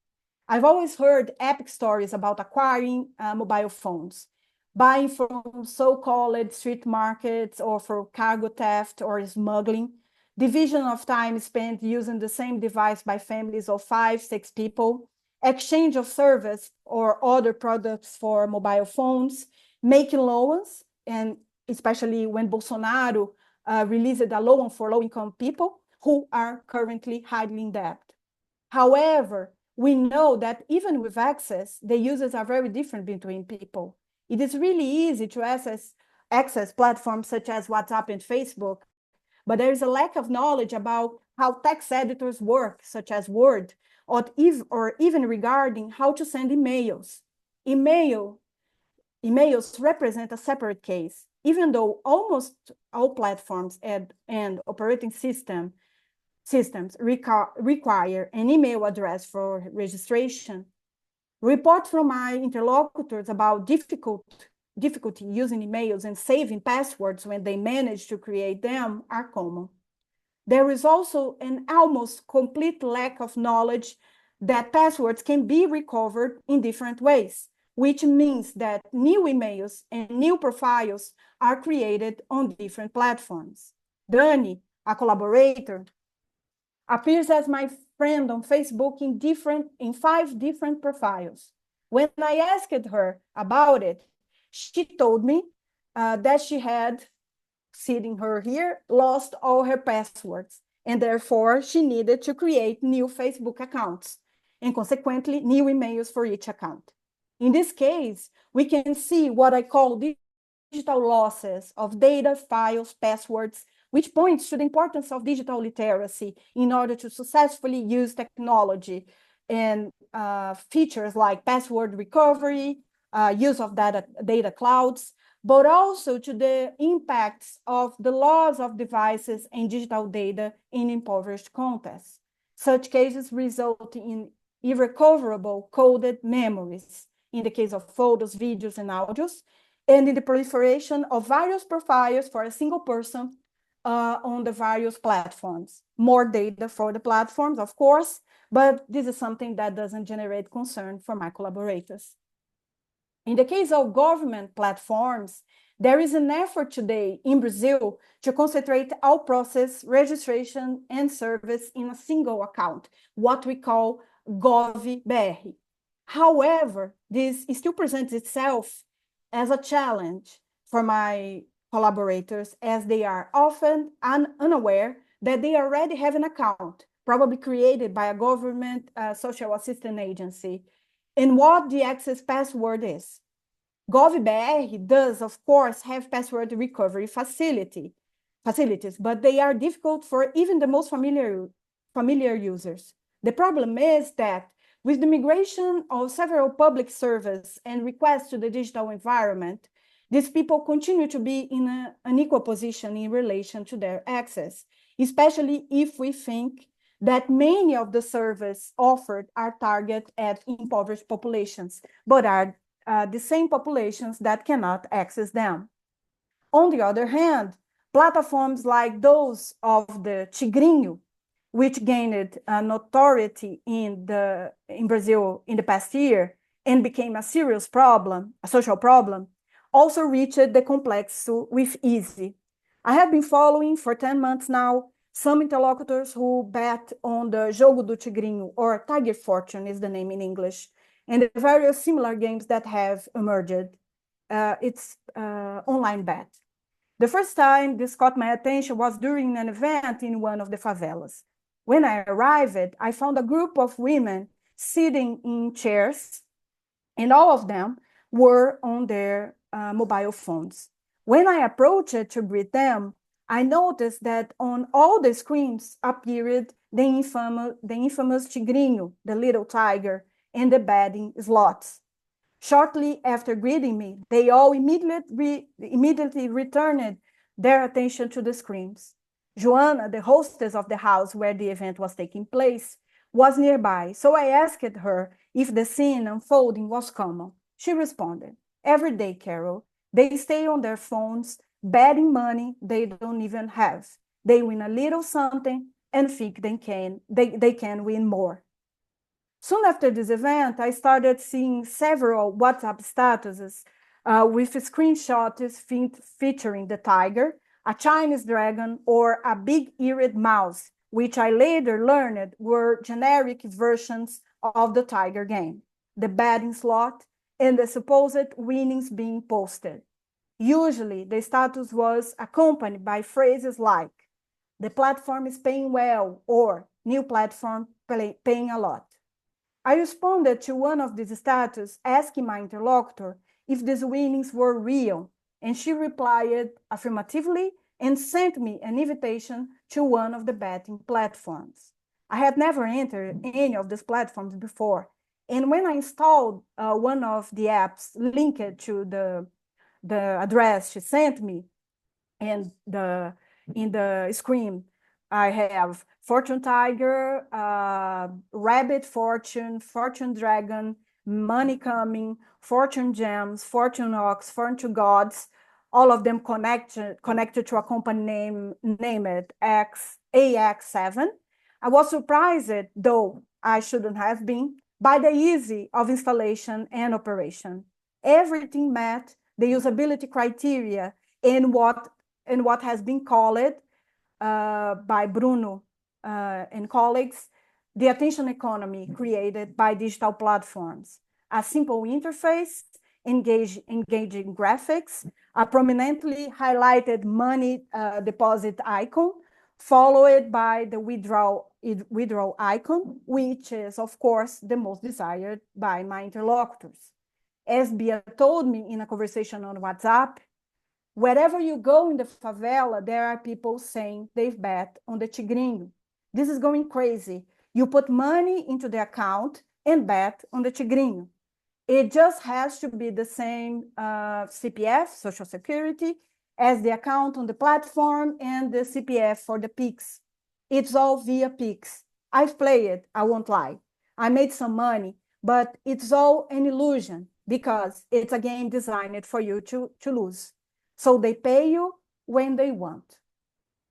I've always heard epic stories about acquiring mobile phones, buying from so-called street markets or for cargo theft or smuggling, division of time spent using the same device by families of 5, 6 people, exchange of service or other products for mobile phones, making loans, and especially when Bolsonaro released a loan for low-income people who are currently highly in debt. However, we know that even with access, the uses are very different between people. It is really easy to access platforms such as WhatsApp and Facebook, but there is a lack of knowledge about how text editors work, such as Word, or even regarding how to send emails. Emails represent a separate case, even though almost all platforms and operating systems require an email address for registration. Reports from my interlocutors about difficulty using emails and saving passwords when they manage to create them are common. There is also an almost complete lack of knowledge that passwords can be recovered in different ways, which means that new emails and new profiles are created on different platforms. Dani, a collaborator, appears as my friend on Facebook in 5 different profiles. When I asked her about it, she told me that she had, sitting her here, lost all her passwords, and therefore she needed to create new Facebook accounts, and consequently new emails for each account. In this case, we can see what I call digital losses of data, files, passwords, which points to the importance of digital literacy in order to successfully use technology and features like password recovery, use of data clouds, but also to the impacts of the loss of devices and digital data in impoverished contexts. Such cases result in irrecoverable coded memories, in the case of photos, videos, and audios, and in the proliferation of various profiles for a single person on the various platforms. More data for the platforms, of course, but this is something that doesn't generate concern for my collaborators. In the case of government platforms, there is an effort today in Brazil to concentrate all process, registration, and service in a single account, what we call GovBR. However, this still presents itself as a challenge for my collaborators, as they are often unaware that they already have an account, probably created by a government social assistance agency, and what the access password is. GovBR does, of course, have password recovery facilities, but they are difficult for even the most familiar users. The problem is that with the migration of several public services and requests to the digital environment, these people continue to be in an unequal position in relation to their access, especially if we think that many of the services offered are targeted at impoverished populations, but are the same populations that cannot access them. On the other hand, platforms like those of the Tigrinho, which gained notoriety in Brazil in the past year and became a serious problem, a social problem, also reached the complexo with ease. I have been following for 10 months now some interlocutors who bet on the Jogo do Tigrinho, or Tiger Fortune is the name in English, and the various similar games that have emerged. It's online bet. The first time this caught my attention was during an event in one of the favelas. When I arrived, I found a group of women sitting in chairs, and all of them were on their mobile phones. When I approached to greet them, I noticed that on all the screens appeared the infamous Tigrinho, the little tiger, and the betting slots. Shortly after greeting me, they all immediately returned their attention to the screens. Joanna, the hostess of the house where the event was taking place, was nearby, so I asked her if the scene unfolding was common. She responded, "Every day, Carol, they stay on their phones, betting money they don't even have. They win a little something and think they can win more." Soon after this event, I started seeing several WhatsApp statuses with screenshots featuring the tiger, a Chinese dragon, or a big-eared mouse, which I later learned were generic versions of the tiger game, the betting slot, and the supposed winnings being posted. Usually, the status was accompanied by phrases like, the platform is paying well, or new platform paying a lot. I responded to one of these status asking my interlocutor if these winnings were real, and she replied affirmatively and sent me an invitation to one of the betting platforms. I had never entered any of these platforms before, and when I installed one of the apps linked to the address she sent me, and in the screen, I have Fortune Tiger, Rabbit Fortune, Fortune Dragon, Money Coming, Fortune Gems, Fortune Ox, Fortune Gods, all of them connected to a company name named AX7. I was surprised, though I shouldn't have been, by the ease of installation and operation. Everything met the usability criteria in what has been called by Bruno and colleagues, the attention economy created by digital platforms. A simple interface, engaging graphics, a prominently highlighted money deposit icon, followed by the withdrawal icon, which is, of course, the most desired by my interlocutors. As Bia told me in a conversation on WhatsApp, wherever you go in the favela, there are people saying they've bet on the Tigrinho. This is going crazy. You put money into the account and bet on the Tigrinho. It just has to be the same CPF, Social Security, as the account on the platform and the CPF for the Pix. It's all via Pix. I've played, I won't lie. I made some money, but it's all an illusion because it's a game designed for you to lose. So they pay you when they want.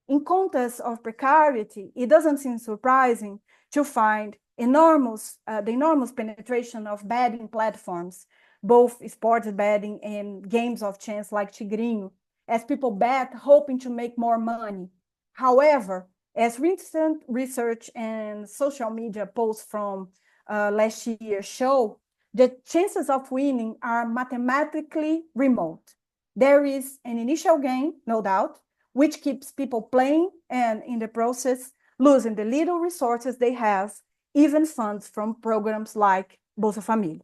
In context of precarity, it doesn't seem surprising to find the enormous penetration of betting platforms, both sports betting and games of chance like Tigrinho, as people bet hoping to make more money. However, as recent research and social media posts from last year show, the chances of winning are mathematically remote. There is an initial gain, no doubt, which keeps people playing and in the process losing the little resources they have, even funds from programs like Bolsa Família.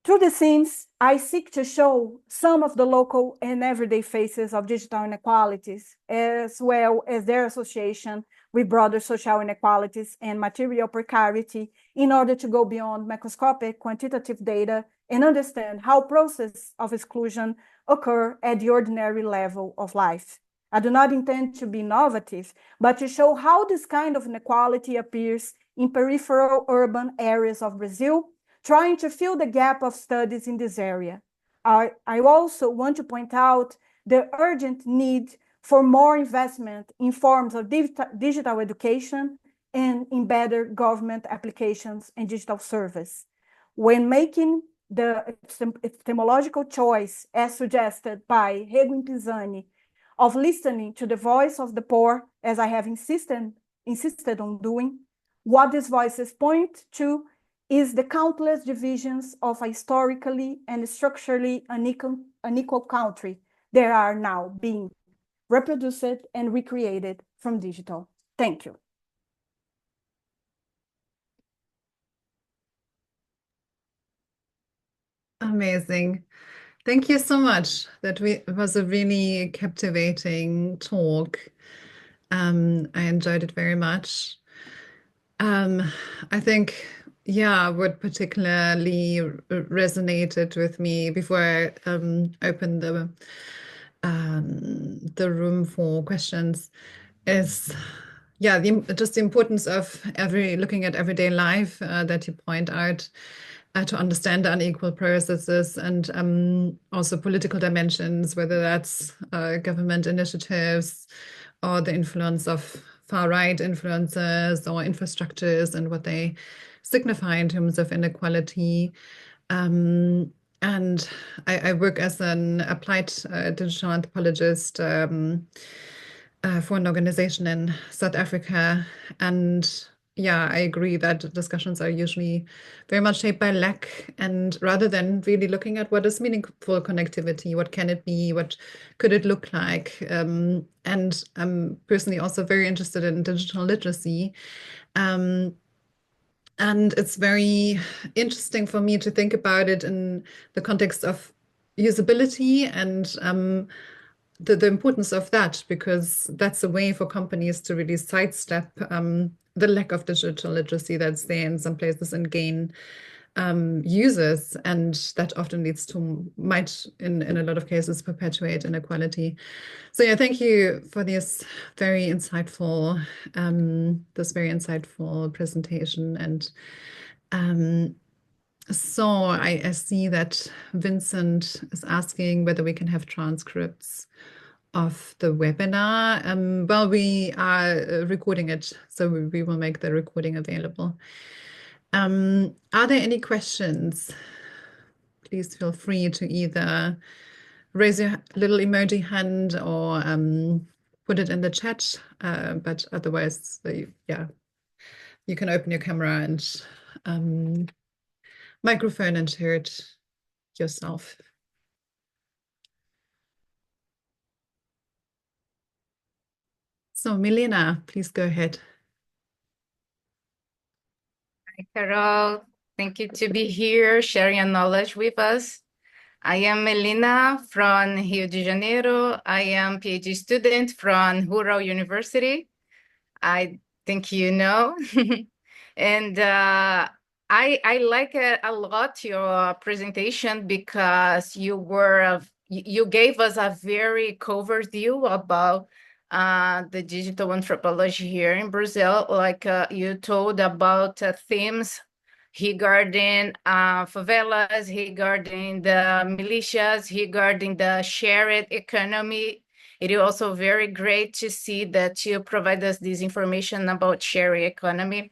Through the scenes, I seek to show some of the local and everyday faces of digital inequalities, as well as their association with broader social inequalities and material precarity in order to go beyond macroscopic quantitative data and understand how processes of exclusion occur at the ordinary level of life. I do not intend to be innovative, but to show how this kind of inequality appears in peripheral urban areas of Brazil, trying to fill the gap of studies in this area. I also want to point out the urgent need for more investment in forms of digital education and in better government applications and digital service. When making the epistemological choice, as suggested by Rego Pisani, of listening to the voice of the poor, as I have insisted on doing, what these voices point to is the countless divisions of a historically and structurally unequal country that are now being reproduced and recreated from digital. Thank you. Amazing. Thank you so much. It was a really captivating talk. I enjoyed it very much. I think, yeah, what particularly resonated with me before I opened the room for questions is, yeah, just the importance of looking at everyday life that you point out to understand the unequal processes and also political dimensions, whether that's government initiatives or the influence of far-right influences or infrastructures and what they signify in terms of inequality. And I work as an applied digital anthropologist for an organization in South Africa. And yeah, I agree that discussions are usually very much shaped by lack. And rather than really looking at what is meaningful connectivity, what can it be, what could it look like? And I'm personally also very interested in digital literacy. Um, and it's very interesting for me to think about it in the context of usability and the importance of that, because that's a way for companies to really sidestep the lack of digital literacy that's there in some places and gain users. And that often leads to, might, in a lot of cases, perpetuate inequality. So yeah, thank you for this very insightful presentation. And so I see that Vincent is asking whether we can have transcripts of the webinar. Well, we are recording it, so we will make the recording available. Are there any questions? Please feel free to either raise your little emoji hand or put it in the chat. But otherwise, yeah, you can open your camera and microphone and share it yourself. So Milena, please go ahead. Hi, Carol. Thank you to be here sharing your knowledge with us. I am Melina from Rio de Janeiro. I am PhD student from Rural University. I think you know. And I like a lot your presentation because you gave us a very covered view about the digital anthropology here in Brazil. Like you told about themes regarding favelas, regarding the militias, regarding the shared economy. It is also very great to see that you provide us this information about sharing economy.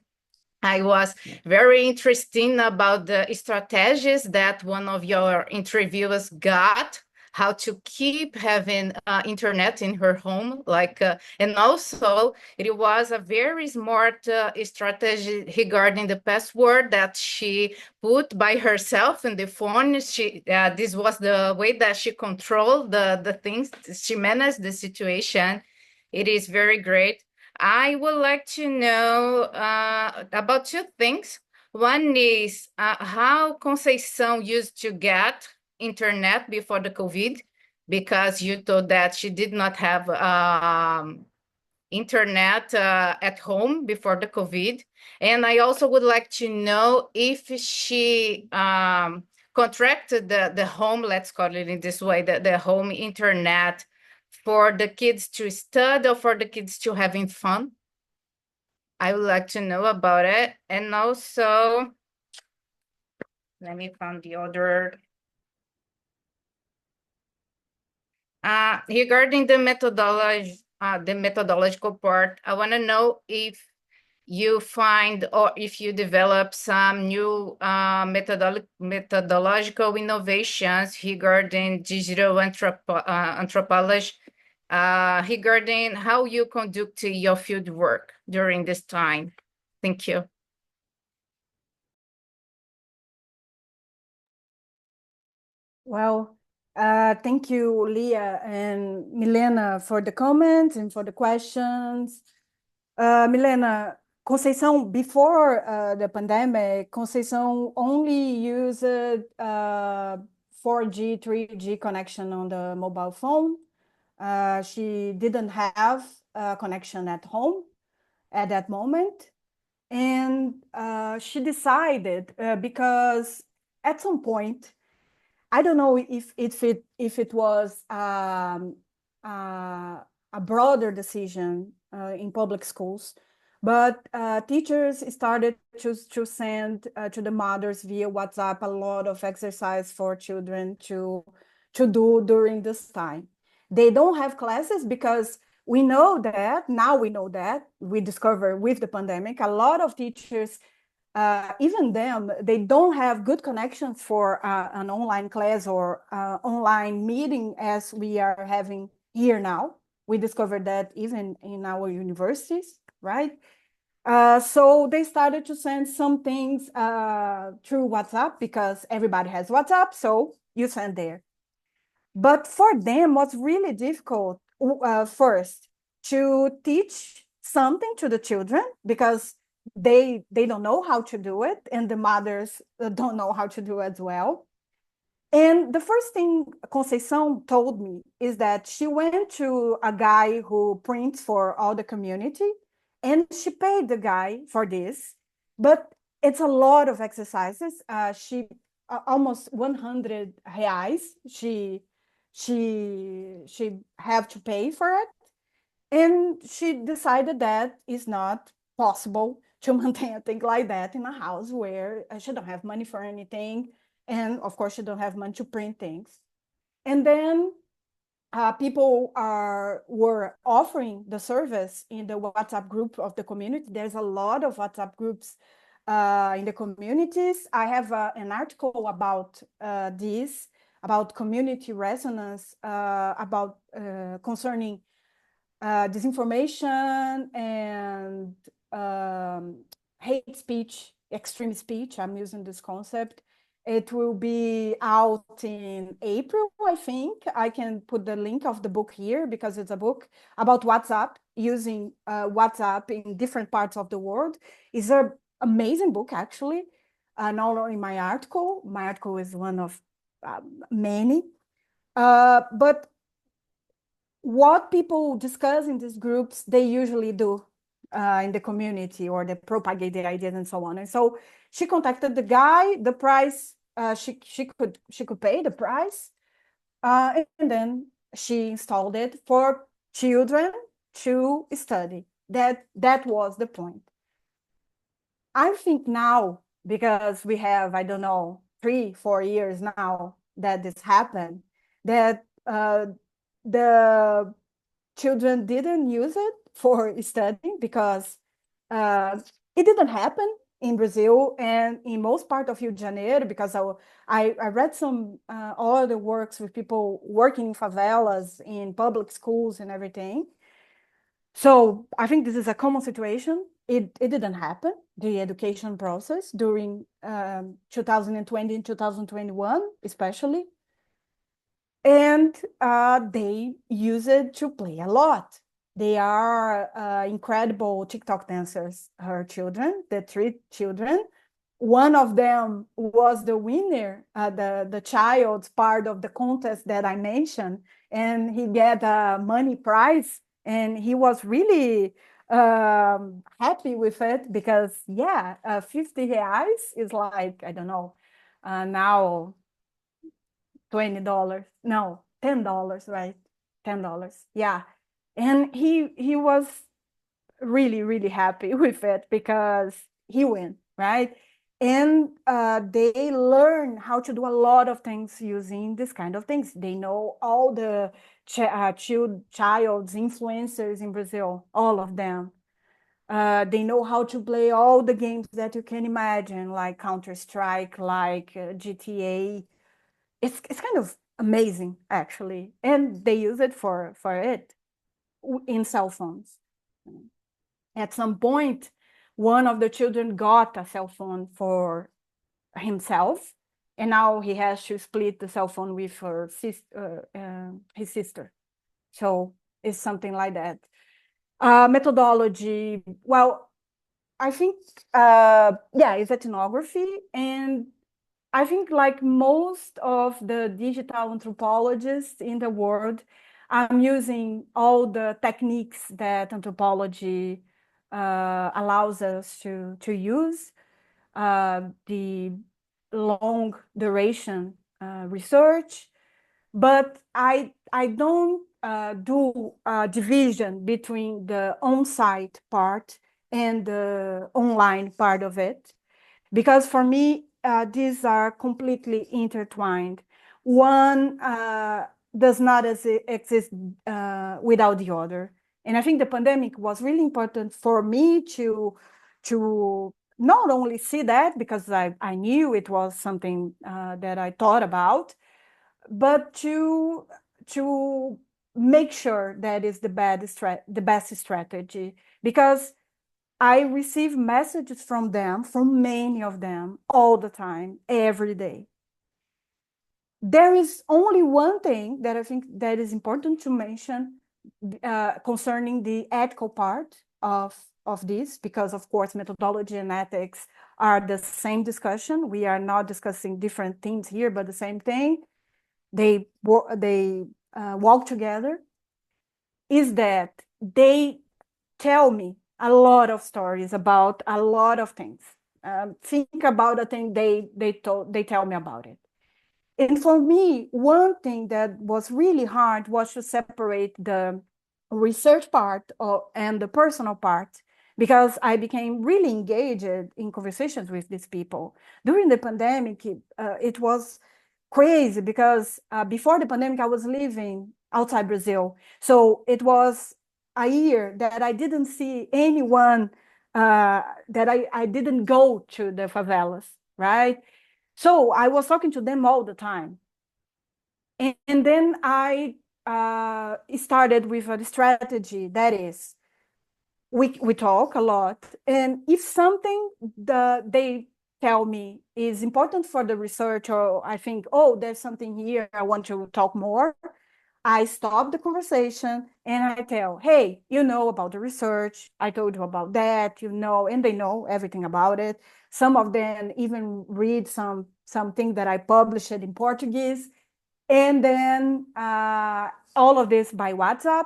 I was very interested about the strategies that one of your interviewers got, how to keep having internet in her home, and also it was a very smart strategy regarding the password that she put by herself in the phone. This was the way that she controlled the things. She managed the situation. It is very great. I would like to know about two things. One is how Conceição used to get internet before the COVID, because you told that she did not have internet at home before the COVID. And I also would like to know if she contracted the home, let's call it in this way, the home internet for the kids to study or for the kids to having fun. I would like to know about it. And also, let me find the other. Regarding the methodological part, I want to know if you find or if you develop some new methodological innovations regarding digital anthropology, regarding how you conduct your field work during this time. Thank you. Well, thank you, Leah and Milena, for the comments and for the questions. Milena, Conceição, before the pandemic, Conceição only used 4G, 3G connection on the mobile phone. She didn't have a connection at home at that moment. And she decided, because at some point, I don't know if it was a broader decision in public schools, but teachers started to send to the mothers via WhatsApp a lot of exercise for children to do during this time. They don't have classes because we know that, now we know that, we discover with the pandemic, a lot of teachers even them, they don't have good connections for an online class or online meeting as we are having here now. We discovered that even in our universities, right? So they started to send some things through WhatsApp because everybody has WhatsApp, so you send there. But for them, what's really difficult, first, to teach something to the children because they don't know how to do it, and the mothers don't know how to do it as well. And the first thing Conceição told me is that she went to a guy who prints for all the community, and she paid the guy for this, but it's a lot of exercises. She almost 100 reais. She have to pay for it, and she decided that it's not possible to maintain a thing like that in a house where she don't have money for anything, and of course she don't have money to print things. And then people were offering the service in the WhatsApp group of the community. There's a lot of WhatsApp groups in the communities. I have an article about this, about community resonance, about concerning disinformation and hate speech, extreme speech. I'm using this concept. It will be out in April, I think. I can put the link of the book here because it's a book about WhatsApp, using WhatsApp in different parts of the world. It's an amazing book, actually. Not only my article is one of many. But what people discuss in these groups, they usually do in the community, or they propagate the ideas and so on. And so she contacted the guy, the price, she could pay the price, and then she installed it for children to study. That was the point. I think now, because we have, I don't know, 3-4 years now that this happened, that the children didn't use it for studying because it didn't happen in Brazil and in most part of Rio de Janeiro, because I read some other works with people working in favelas, in public schools and everything. So I think this is a common situation. It didn't happen, the education process, during 2020 and 2021, especially. And they use it to play a lot. They are incredible TikTok dancers, her children, the 3 children. One of them was the winner, the child's part of the contest that I mentioned, and he got a money prize, and he was really happy with it because, yeah, 50 reais is like, I don't know, now $20, no, $10, right? $10, yeah. And he was really, really happy with it because he won, right? And they learn how to do a lot of things using this kind of things. They know all the child's influencers in Brazil, all of them. They know how to play all the games that you can imagine, like Counter-Strike, like GTA. It's kind of amazing, actually. And they use it for it in cell phones. At some point, one of the children got a cell phone for himself, and now he has to split the cell phone with his sister. So it's something like that. Methodology, well, I think, yeah, it's ethnography. And I think, like most of the digital anthropologists in the world, I'm using all the techniques that anthropology allows us to use, the long duration research, but I don't do a division between the on-site part and the online part of it, because for me, these are completely intertwined. One does not exist without the other. And I think the pandemic was really important for me to not only see that because I knew it was something that I thought about, but to make sure that is the best strategy, because I receive messages from them, from many of them, all the time, every day. There is only one thing that I think that is important to mention concerning the ethical part of this, because of course methodology and ethics are the same discussion. We are not discussing different things here, but the same thing. They walk together. Is that they tell me a lot of stories about a lot of things. Think about a thing they tell me about it. And for me, one thing that was really hard was to separate the research part and the personal part, because I became really engaged in conversations with these people. During the pandemic, it was crazy because before the pandemic, I was living outside Brazil. So it was a year that I didn't see anyone, that I didn't go to the favelas, right? So I was talking to them all the time. And then I started with a strategy that is, we talk a lot. And if something they tell me is important for the research, or I think, oh, there's something here, I want to talk more, I stop the conversation and I tell, hey, you know about the research, I told you about that, and they know everything about it. Some of them even read something that I published in Portuguese, and then all of this by WhatsApp.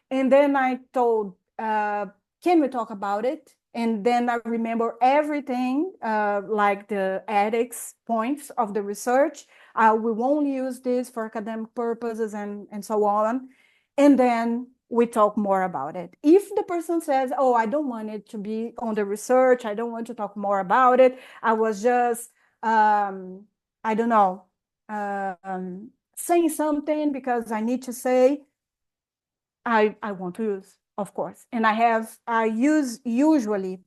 And then I told, can we talk about it? And then I remember everything, like the ethics points of the research. We won't use this for academic purposes and so on. And then we talk more about it. If the person says, oh, I don't want it to be on the research, I don't want to talk more about it, I was just, I don't know, saying something because I need to say, I want to use, of course. And I use usually,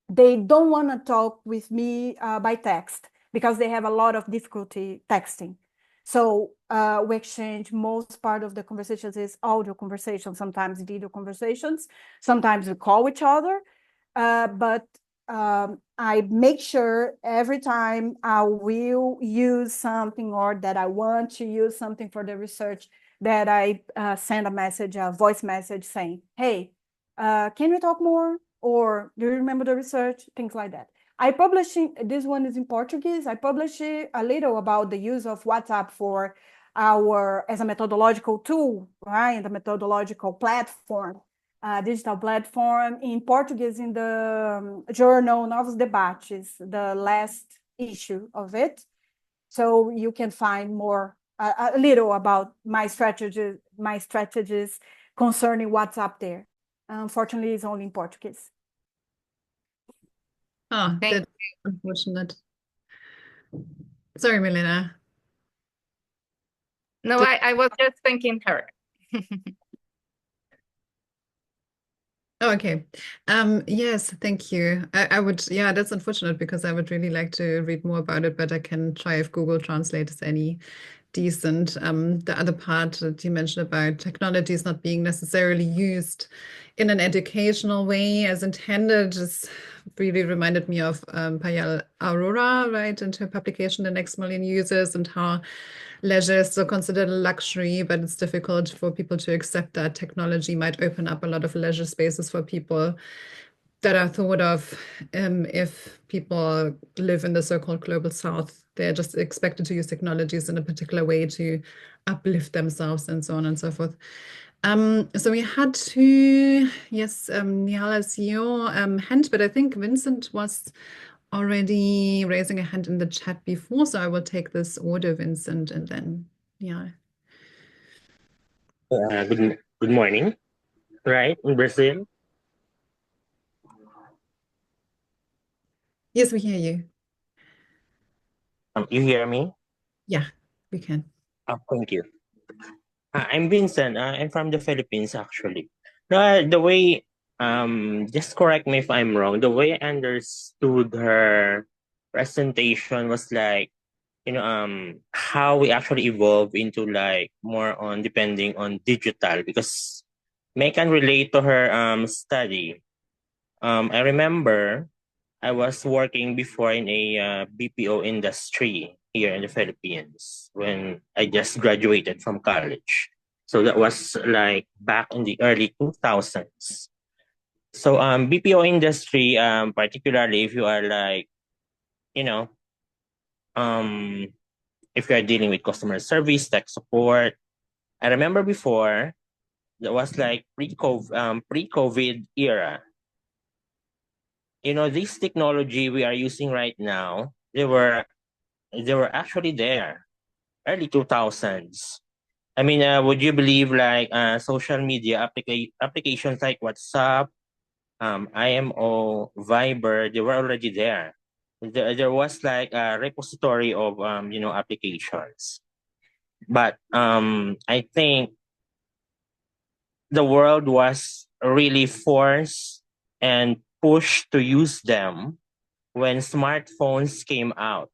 they don't want to talk with me by text because they have a lot of difficulty texting. So we exchange, most part of the conversations is audio conversations, sometimes video conversations, sometimes we call each other, but I make sure every time I will use something or that I want to use something for the research, that I send a message, a voice message saying, hey, can we talk more? Or do you remember the research? Things like that. I publish, this one is in Portuguese. I publish a little about the use of WhatsApp for as a methodological tool, right? The methodological platform, digital platform in Portuguese in the journal Novos Debates, the last issue of it. So you can find more, a little about my strategies concerning WhatsApp there. Unfortunately, it's only in Portuguese. Oh, Thank that's unfortunate. Sorry, Milena. No, I was just thanking her. Oh, okay. Yes, thank you. I would, yeah, that's unfortunate because I would really like to read more about it, but I can try if Google Translate is any decent. The other part that you mentioned about technology is not being necessarily used in an educational way as intended just really reminded me of Payal Aurora, right, and her publication, The Next Million Users, and how leisure is still considered a luxury, but it's difficult for people to accept that technology might open up a lot of leisure spaces for people that are thought of if people live in the so-called global south. They're just expected to use technologies in a particular way to uplift themselves and so on and so forth. So we had two, yes, Nihala, is your hand, but I think Vincent was already raising a hand in the chat before, so I will take this order, Vincent, and then, yeah. Good morning. Right, in Brazil. Yes, we hear you. You hear me? Yeah, we can. Thank you. I'm Vincent. I'm from the Philippines, actually. No, the way just correct me if I'm wrong. The way I understood her presentation was like, how we actually evolve into like more on depending on digital, because May can relate to her study. I remember I was working before in a BPO industry here in the Philippines when I just graduated from college. So that was like back in the early 2000s. So BPO industry, particularly if you are like, you know, um if you are dealing with customer service, tech support. I remember before that was like pre-COVID era. This technology we are using right now, they were actually there early 2000s. I mean, would you believe like social media applications like WhatsApp, IMO, Viber, they were already there. There was like a repository of applications. But I think the world was really forced and pushed to use them when smartphones came out,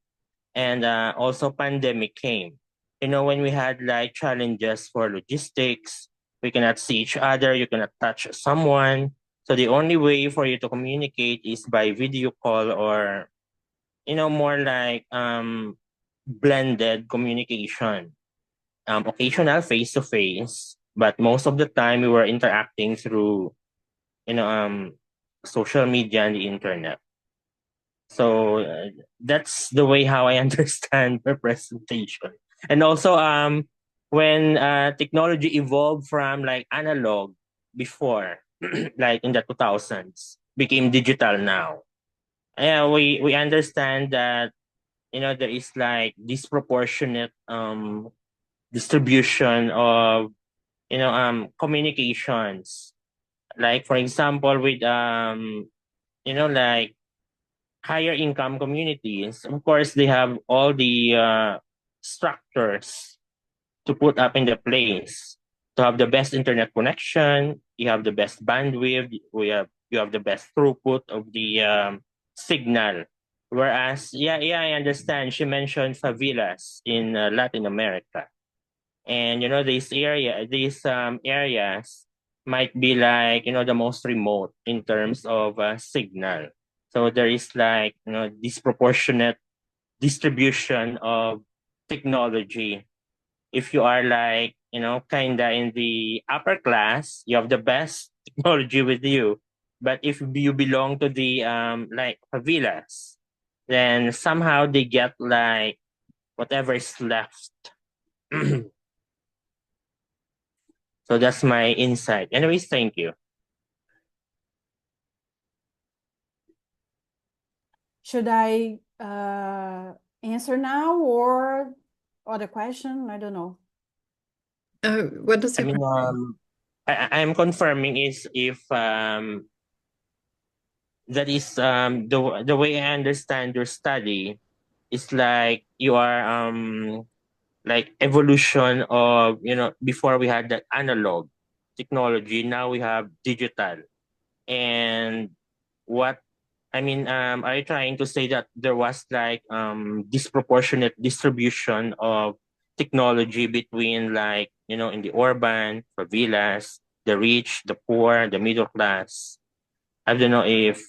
and also pandemic came. When we had like challenges for logistics, we cannot see each other, you cannot touch someone. So the only way for you to communicate is by video call, or more like blended communication. Occasional face to face, but most of the time we were interacting through you know um social media and the internet. So that's the way how I understand her presentation. And also, when technology evolved from like analog before, like in the 2000s, became digital now. Yeah, we understand that there is like disproportionate distribution of communications. Like for example, with like higher income communities, of course, they have all the structures to put up in the place to have the best internet connection. You have the best bandwidth. You have the best throughput of the signal. Whereas, yeah, I understand. She mentioned favelas in Latin America, and these areas might be like the most remote in terms of signal. So there is like disproportionate distribution of technology. If you are like kinda in the upper class, you have the best technology with you. But if you belong to the like favelas, then somehow they get like whatever is left. So that's my insight. Anyways, thank you. Should I answer now or other question? I don't know. What does I your mean, I'm confirming is if that is the way I understand your study is like you are like evolution of before we had the analog technology, now we have digital. And what I mean, are you trying to say that there was like disproportionate distribution of technology between like in the urban, favelas, the rich, the poor, the middle class? I don't know if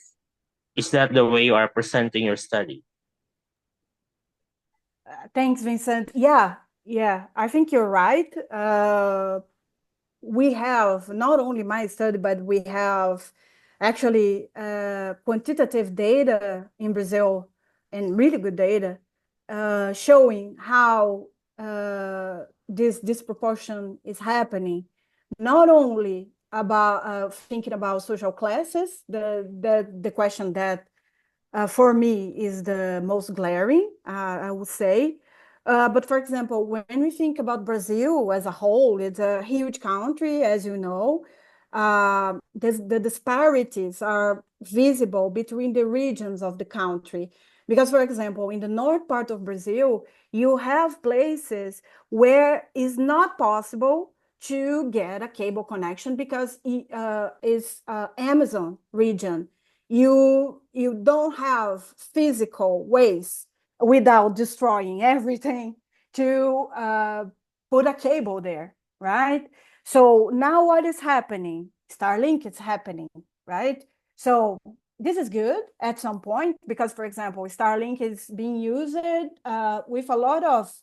is that the way you are presenting your study. Thanks, Vincent. Yeah, I think you're right. We have not only my study, but we have actually quantitative data in Brazil, and really good data showing how this disproportion is happening, not only about thinking about social classes, the question that for me is the most glaring, I would say. But for example, when we think about Brazil as a whole, it's a huge country, as you know. The disparities are visible between the regions of the country. Because, for example, in the north part of Brazil, you have places where it's not possible to get a cable connection because it's Amazon region. You don't have physical ways without destroying everything to put a cable there, right? So now what is happening? Starlink is happening, right? So this is good at some point because, for example, Starlink is being used with a lot of,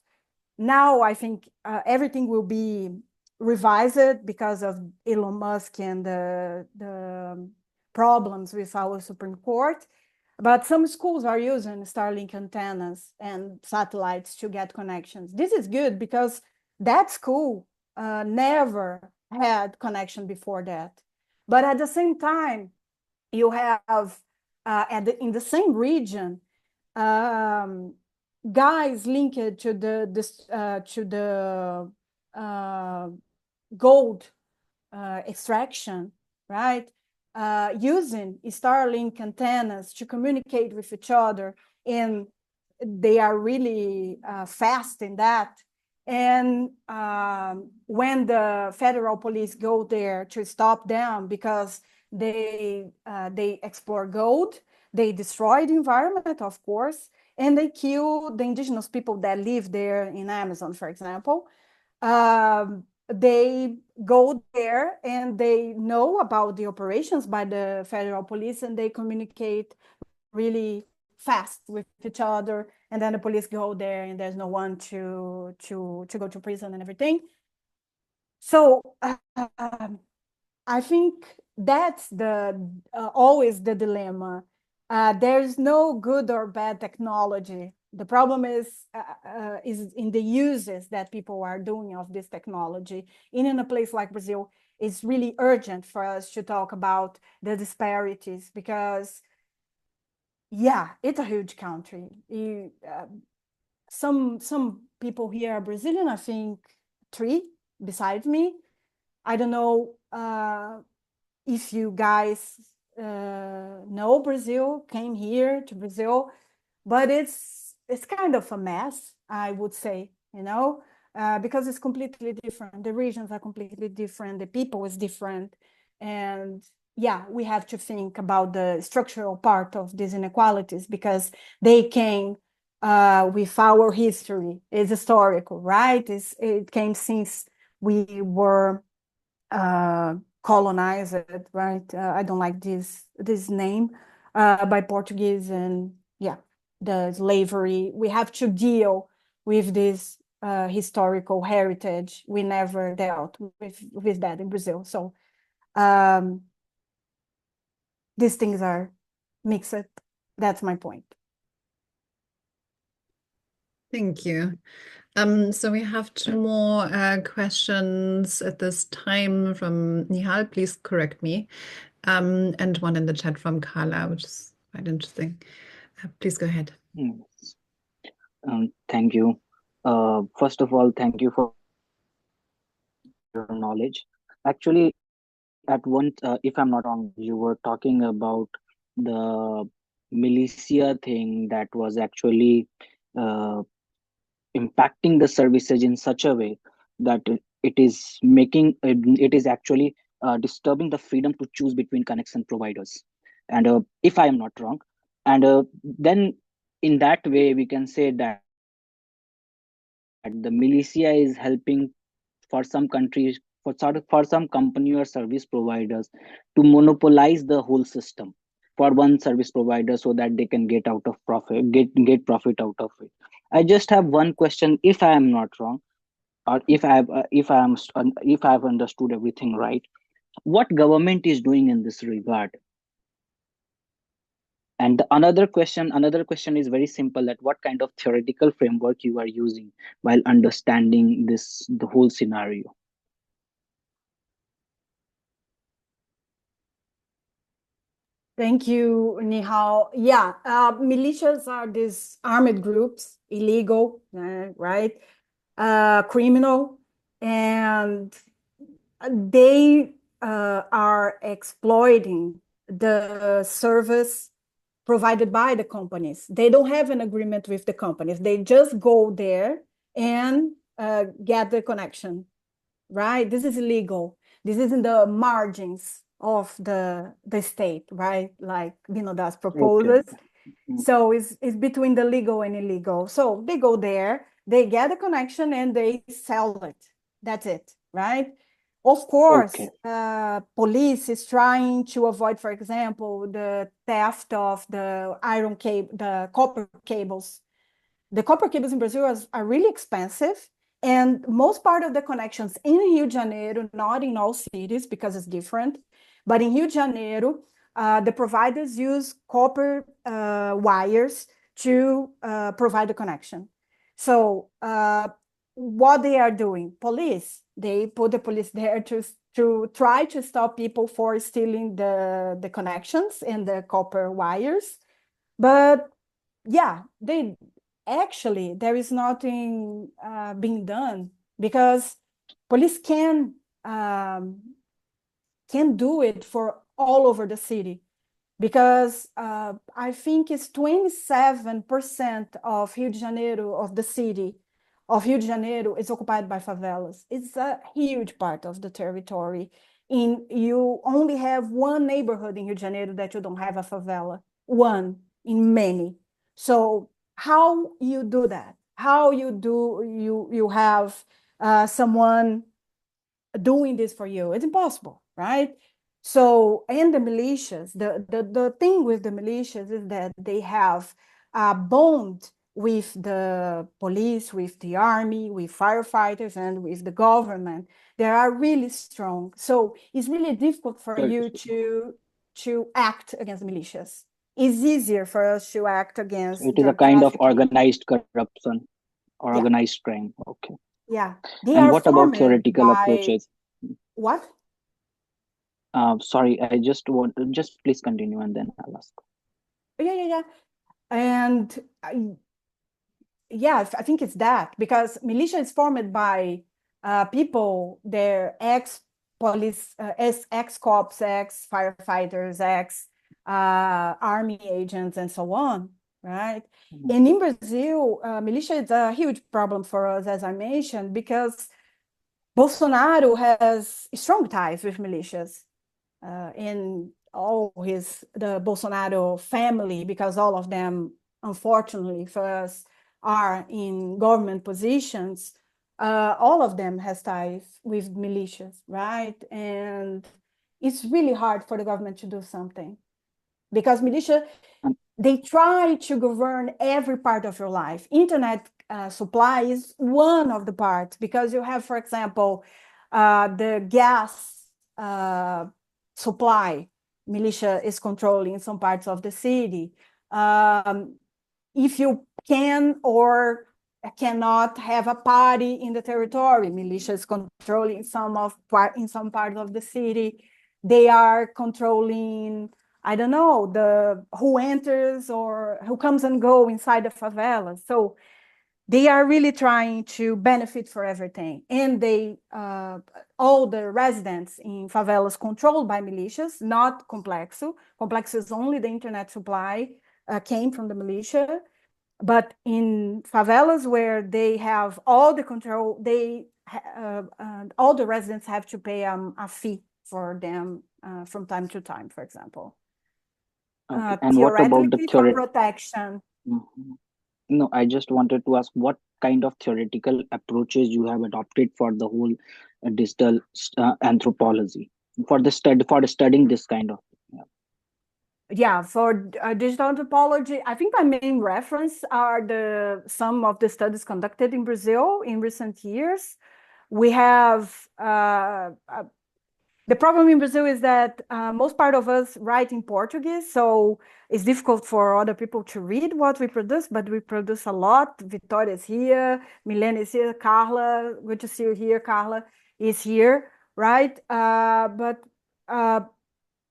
now I think everything will be revised because of Elon Musk and the problems with our Supreme Court. But some schools are using Starlink antennas and satellites to get connections. This is good because that school never had connection before that. But at the same time, you have in the same region guys linked to the gold extraction, right? Using Starlink antennas to communicate with each other, and they are really fast in that. And when the federal police go there to stop them because they explore gold, they destroy the environment, of course, and they kill the indigenous people that live there in Amazon, for example. They go there and they know about the operations by the federal police, and they communicate really fast with each other, and then the police go there and there's no one to go to prison and everything. So I think that's the always the dilemma. There's no good or bad technology. The problem is in the uses that people are doing of this technology. In a place like Brazil, it's really urgent for us to talk about the disparities because, yeah, it's a huge country. Some people here are Brazilian, I think 3 besides me. I don't know if you guys know Brazil, came here to Brazil, but it's kind of a mess, I would say, because it's completely different. The regions are completely different. The people is different. And yeah, we have to think about the structural part of these inequalities because they came with our history. It's historical, right? It came since we were colonized, right? I don't like this name by Portuguese, and yeah, the slavery. We have to deal with this historical heritage. We never dealt with that in Brazil. So these things are mixed. That's my point. Thank you. So we have 2 more questions at this time from Nihal. Please correct me. And one in the chat from Carla, which is quite interesting. Please go ahead. Thank you. First of all, thank you for your knowledge. Actually, at one, if I'm not wrong, you were talking about the militia thing that was actually impacting the services in such a way that it is actually disturbing the freedom to choose between connection providers. And if I am not wrong, and then in that way we can say that the militia is helping for some countries, for some company or service providers to monopolize the whole system for one service provider so that they can get out of profit, get profit out of it. I just have one question, if I am not wrong, or if I have understood everything right, what government is doing in this regard? And another question is very simple, that what kind of theoretical framework you are using while understanding the whole scenario? Thank you, Nihal. Yeah, militias are these armed groups, illegal, right? Criminal, and they are exploiting the service provided by the companies. They don't have an agreement with the companies. They just go there and get the connection, right? This is illegal. This is in the margins of the state, right? Like Vinodas proposes. Okay. Mm. So it's between the legal and illegal. So they go there, they get a connection, and they sell it. That's it, right? Of course, Okay. police is trying to avoid, for example, the theft of the iron cable, the copper cables. The copper cables in Brazil are really expensive, and most part of the connections in Rio de Janeiro, not in all cities because it's different, but in Rio de Janeiro, the providers use copper wires to provide the connection. So what they are doing, they put the police there to try to stop people for stealing the connections and the copper wires. But yeah, there is nothing being done because police can do it for all over the city, because I think it's 27% of Rio de Janeiro, of the city of Rio de Janeiro, is occupied by favelas. It's a huge part of the territory. You only have one neighborhood in Rio de Janeiro that you don't have a favela, one in many. So how you do that? How you have someone doing this for you? It's impossible, right? So, and the militias, the thing with the militias is that they have a bond with the police, with the army, with firefighters, and with the government. They are really strong. So it's really difficult for So, you to act against militias. It's easier for us to act so against it is a drug kind of trafficking. organized corruption or Yeah, organized crime. Okay. yeah. They And are what about formed theoretical by approaches? what? Sorry, I just want to just please continue and then I'll ask. Yeah. And yeah, I think it's that, because militia is formed by people, they're ex-police, ex-cops, ex-firefighters, ex-army agents, and so on, right? Mhm. And in Brazil, militia is a huge problem for us, as I mentioned, because Bolsonaro has strong ties with militias in the Bolsonaro family, because all of them, unfortunately for us, are in government positions. All of them has ties with militias, right? And it's really hard for the government to do something, because militia, And they try to govern every part of your life. Internet supply is one of the parts, because you have, for example, the gas supply. Militia is controlling some parts of the city. If you can or cannot have a party in the territory, militia is controlling in some part of the city. They are controlling, I don't know, who enters or who comes and go inside the favela. So they are really trying to benefit for everything. And all the residents in favelas controlled by militias, not Complexo. Complexo is only the internet supply came from the militia. But in favelas where they have all the control, all the residents have to pay a fee for them from time to time, for example. okay. And what about the Theoretically, for theory? protection. Mhm. No, I just wanted to ask what kind of theoretical approaches you have adopted for the whole digital anthropology for the studying this kind of. Yeah. Yeah, for digital anthropology, I think my main reference are some of the studies conducted in Brazil in recent years. We have the problem in Brazil is that most part of us write in Portuguese, so it's difficult for other people to read what we produce, but we produce a lot. Victoria is here, Milena is here, Carla, good to see you here, Carla is here, right? But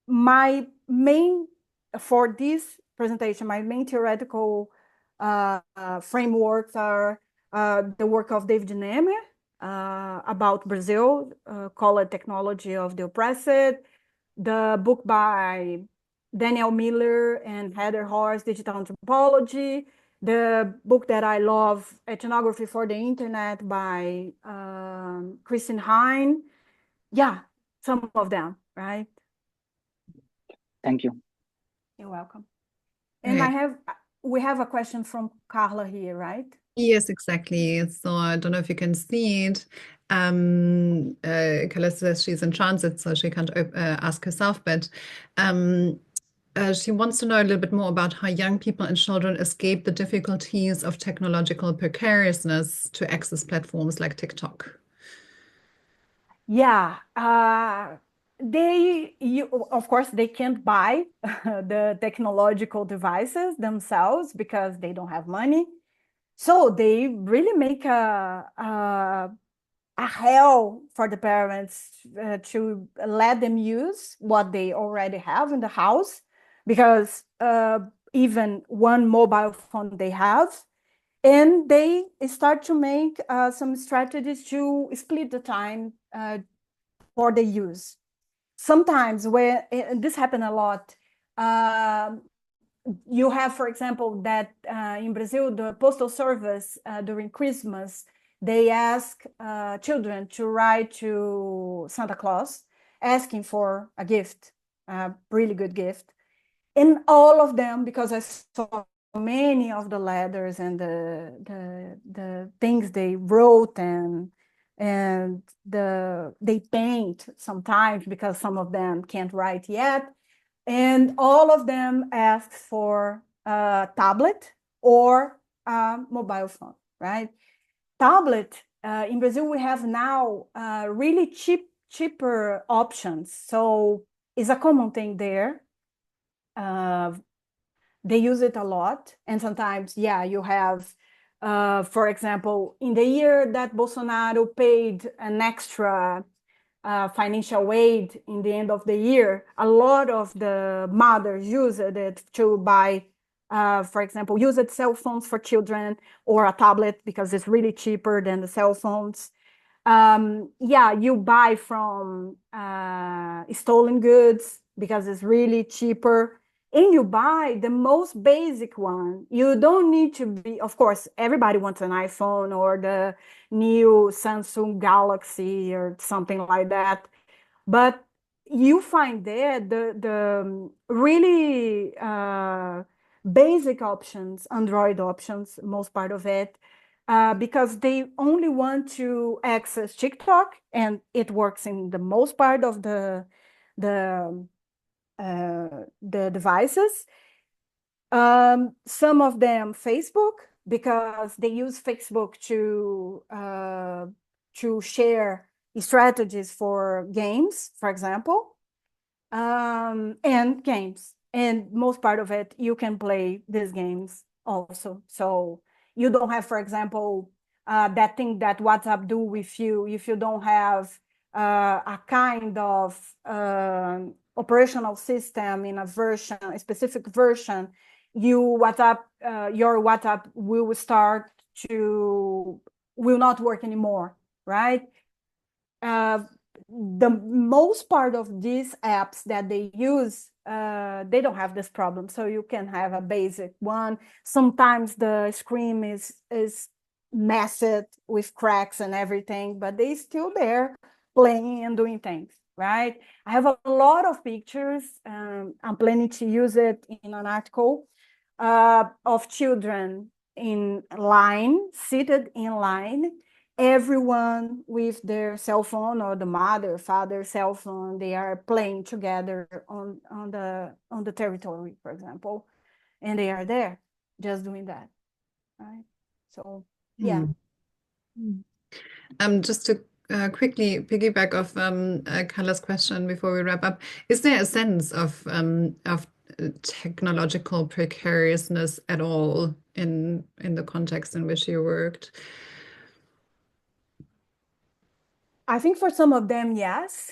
my main, for this presentation, my main theoretical frameworks are the work of David Neme about Brazil, called Technology of the Oppressed, the book by Daniel Miller and Heather Horst, Digital Anthropology, The book that I love, Ethnography for the Internet by Christine Hine. Yeah, some of them, right? Thank you. You're welcome. And Right. we have a question from Carla here, right? Yes, exactly. So I don't know if you can see it. Carla says she's in transit, so she can't ask herself, but she wants to know a little bit more about how young people and children escape the difficulties of technological precariousness to access platforms like TikTok. Yeah, of course, they can't buy the technological devices themselves because they don't have money. So they really make a hell for the parents to let them use what they already have in the house, because even one mobile phone they have, and they start to make some strategies to split the time for the use. Sometimes when this happen a lot, you have, for example, that in Brazil, the postal service during Christmas, they ask children to write to Santa Claus asking for a gift, a really good gift. And all of them, because I saw many of the letters and the things they wrote, and they paint sometimes because some of them can't write yet, and all of them ask for a tablet or a mobile phone, right? Tablet, in Brazil, we have now really cheaper options. So it's a common thing there. They use it a lot. And sometimes, yeah, you have, for example, in the year that Bolsonaro paid an extra financial aid in the end of the year, a lot of the mothers used it to buy, for example, used cell phones for children or a tablet because it's really cheaper than the cell phones. Yeah, you buy from stolen goods because it's really cheaper. And you buy the most basic one. You don't need to be, of course, everybody wants an iPhone or the new Samsung Galaxy or something like that. But you find there the really basic options, Android options, most part of it, because they only want to access TikTok, and it works in the most part of the devices. Some of them Facebook, because they use Facebook to share strategies for games, for example, and games. And most part of it, you can play these games also. So you don't have, for example, that thing that WhatsApp do with you if you don't have a kind of operational system in a specific version. Your WhatsApp will not work anymore, right? The most part of these apps that they use, they don't have this problem. So you can have a basic one. Sometimes the screen is messed with cracks and everything, but they still there playing and doing things, right? I have a lot of pictures. I'm planning to use it in an article of children in line, seated in line, everyone with their cell phone, or the mother, father cell phone. They are playing together on the territory, for example, and they are there just doing that, right? So yeah. Just to quickly piggyback off Carla's question before we wrap up, is there a sense of technological precariousness at all in the context in which you worked? I think for some of them, yes.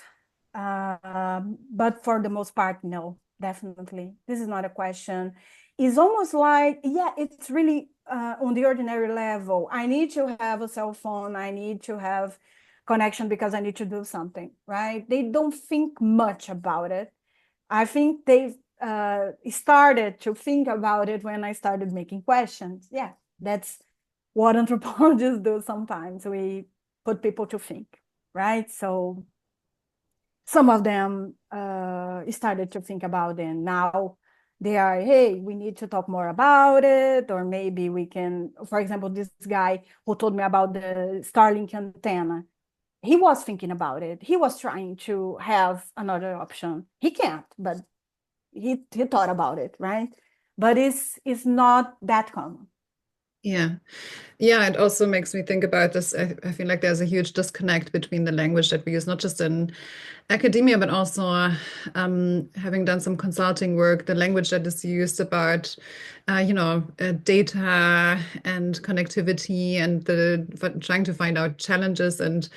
But for the most part, no, definitely. This is not a question. It's almost like, yeah, it's really on the ordinary level. I need to have a cell phone. I need to have connection because I need to do something, right? They don't think much about it. I think started to think about it when I started making questions. Yeah, that's what anthropologists do sometimes. We put people to think, right? So some of them started to think about it, and now they are, hey, we need to talk more about it, or maybe we can, for example, this guy who told me about the Starlink antenna, he was thinking about it. He was trying to have another option. He can't, but he thought about it, right? But it's not that common. Yeah. Yeah, it also makes me think about this. I feel like there's a huge disconnect between the language that we use, not just in academia, but also having done some consulting work, the language that is used about, data and connectivity and trying to find out challenges and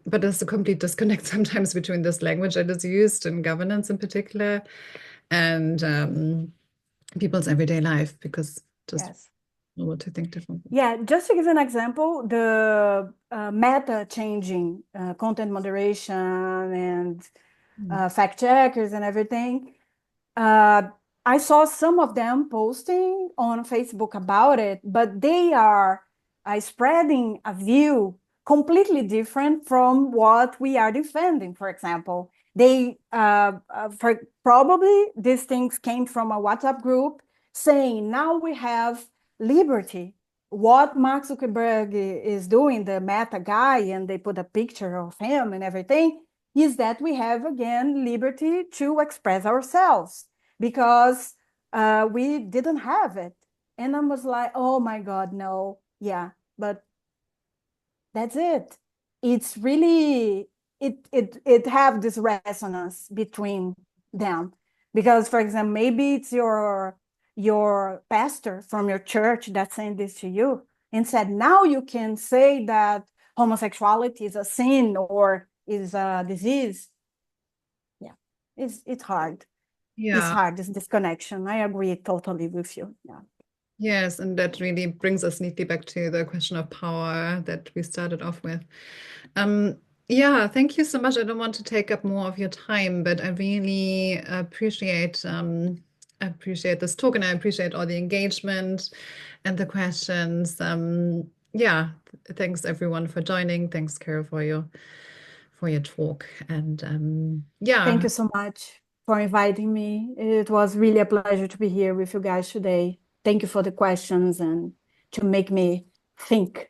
but there's a complete disconnect sometimes between this language that is used in governance in particular and people's everyday life because just Yes. know what to think differently. Yeah, just to give an example, the meta changing content moderation and fact checkers and everything. I saw some of them posting on Facebook about it, but they are spreading a view completely different from what we are defending. For example, they probably these things came from a WhatsApp group saying now we have liberty. What Mark Zuckerberg is doing, the Meta guy, and they put a picture of him and everything, is that we have again liberty to express ourselves because we didn't have it. And I was like, oh my God, no. Yeah, but that's it. It's really, it have this resonance between them. Because, for example, maybe it's your pastor from your church that sent this to you and said, now you can say that homosexuality is a sin or is a disease. Yeah, it's hard. It's Yeah. hard, this disconnection. I agree totally with you. Yeah. Yes, and that really brings us neatly back to the question of power that we started off with. Yeah, thank you so much. I don't want to take up more of your time, but I really appreciate this talk and I appreciate all the engagement and the questions. Yeah, thanks everyone for joining. Thanks, Carol, for your talk. And Thank yeah. you so much for inviting me. It was really a pleasure to be here with you guys today. Thank you for the questions and to make me think.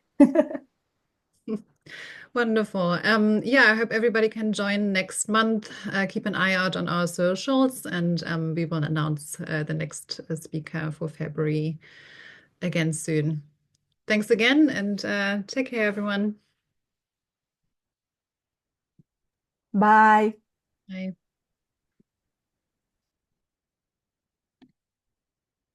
Wonderful. Yeah, I hope everybody can join next month. Keep an eye out on our socials, and we will announce the next speaker for February again soon. Thanks again, and take care, everyone. Bye. Bye.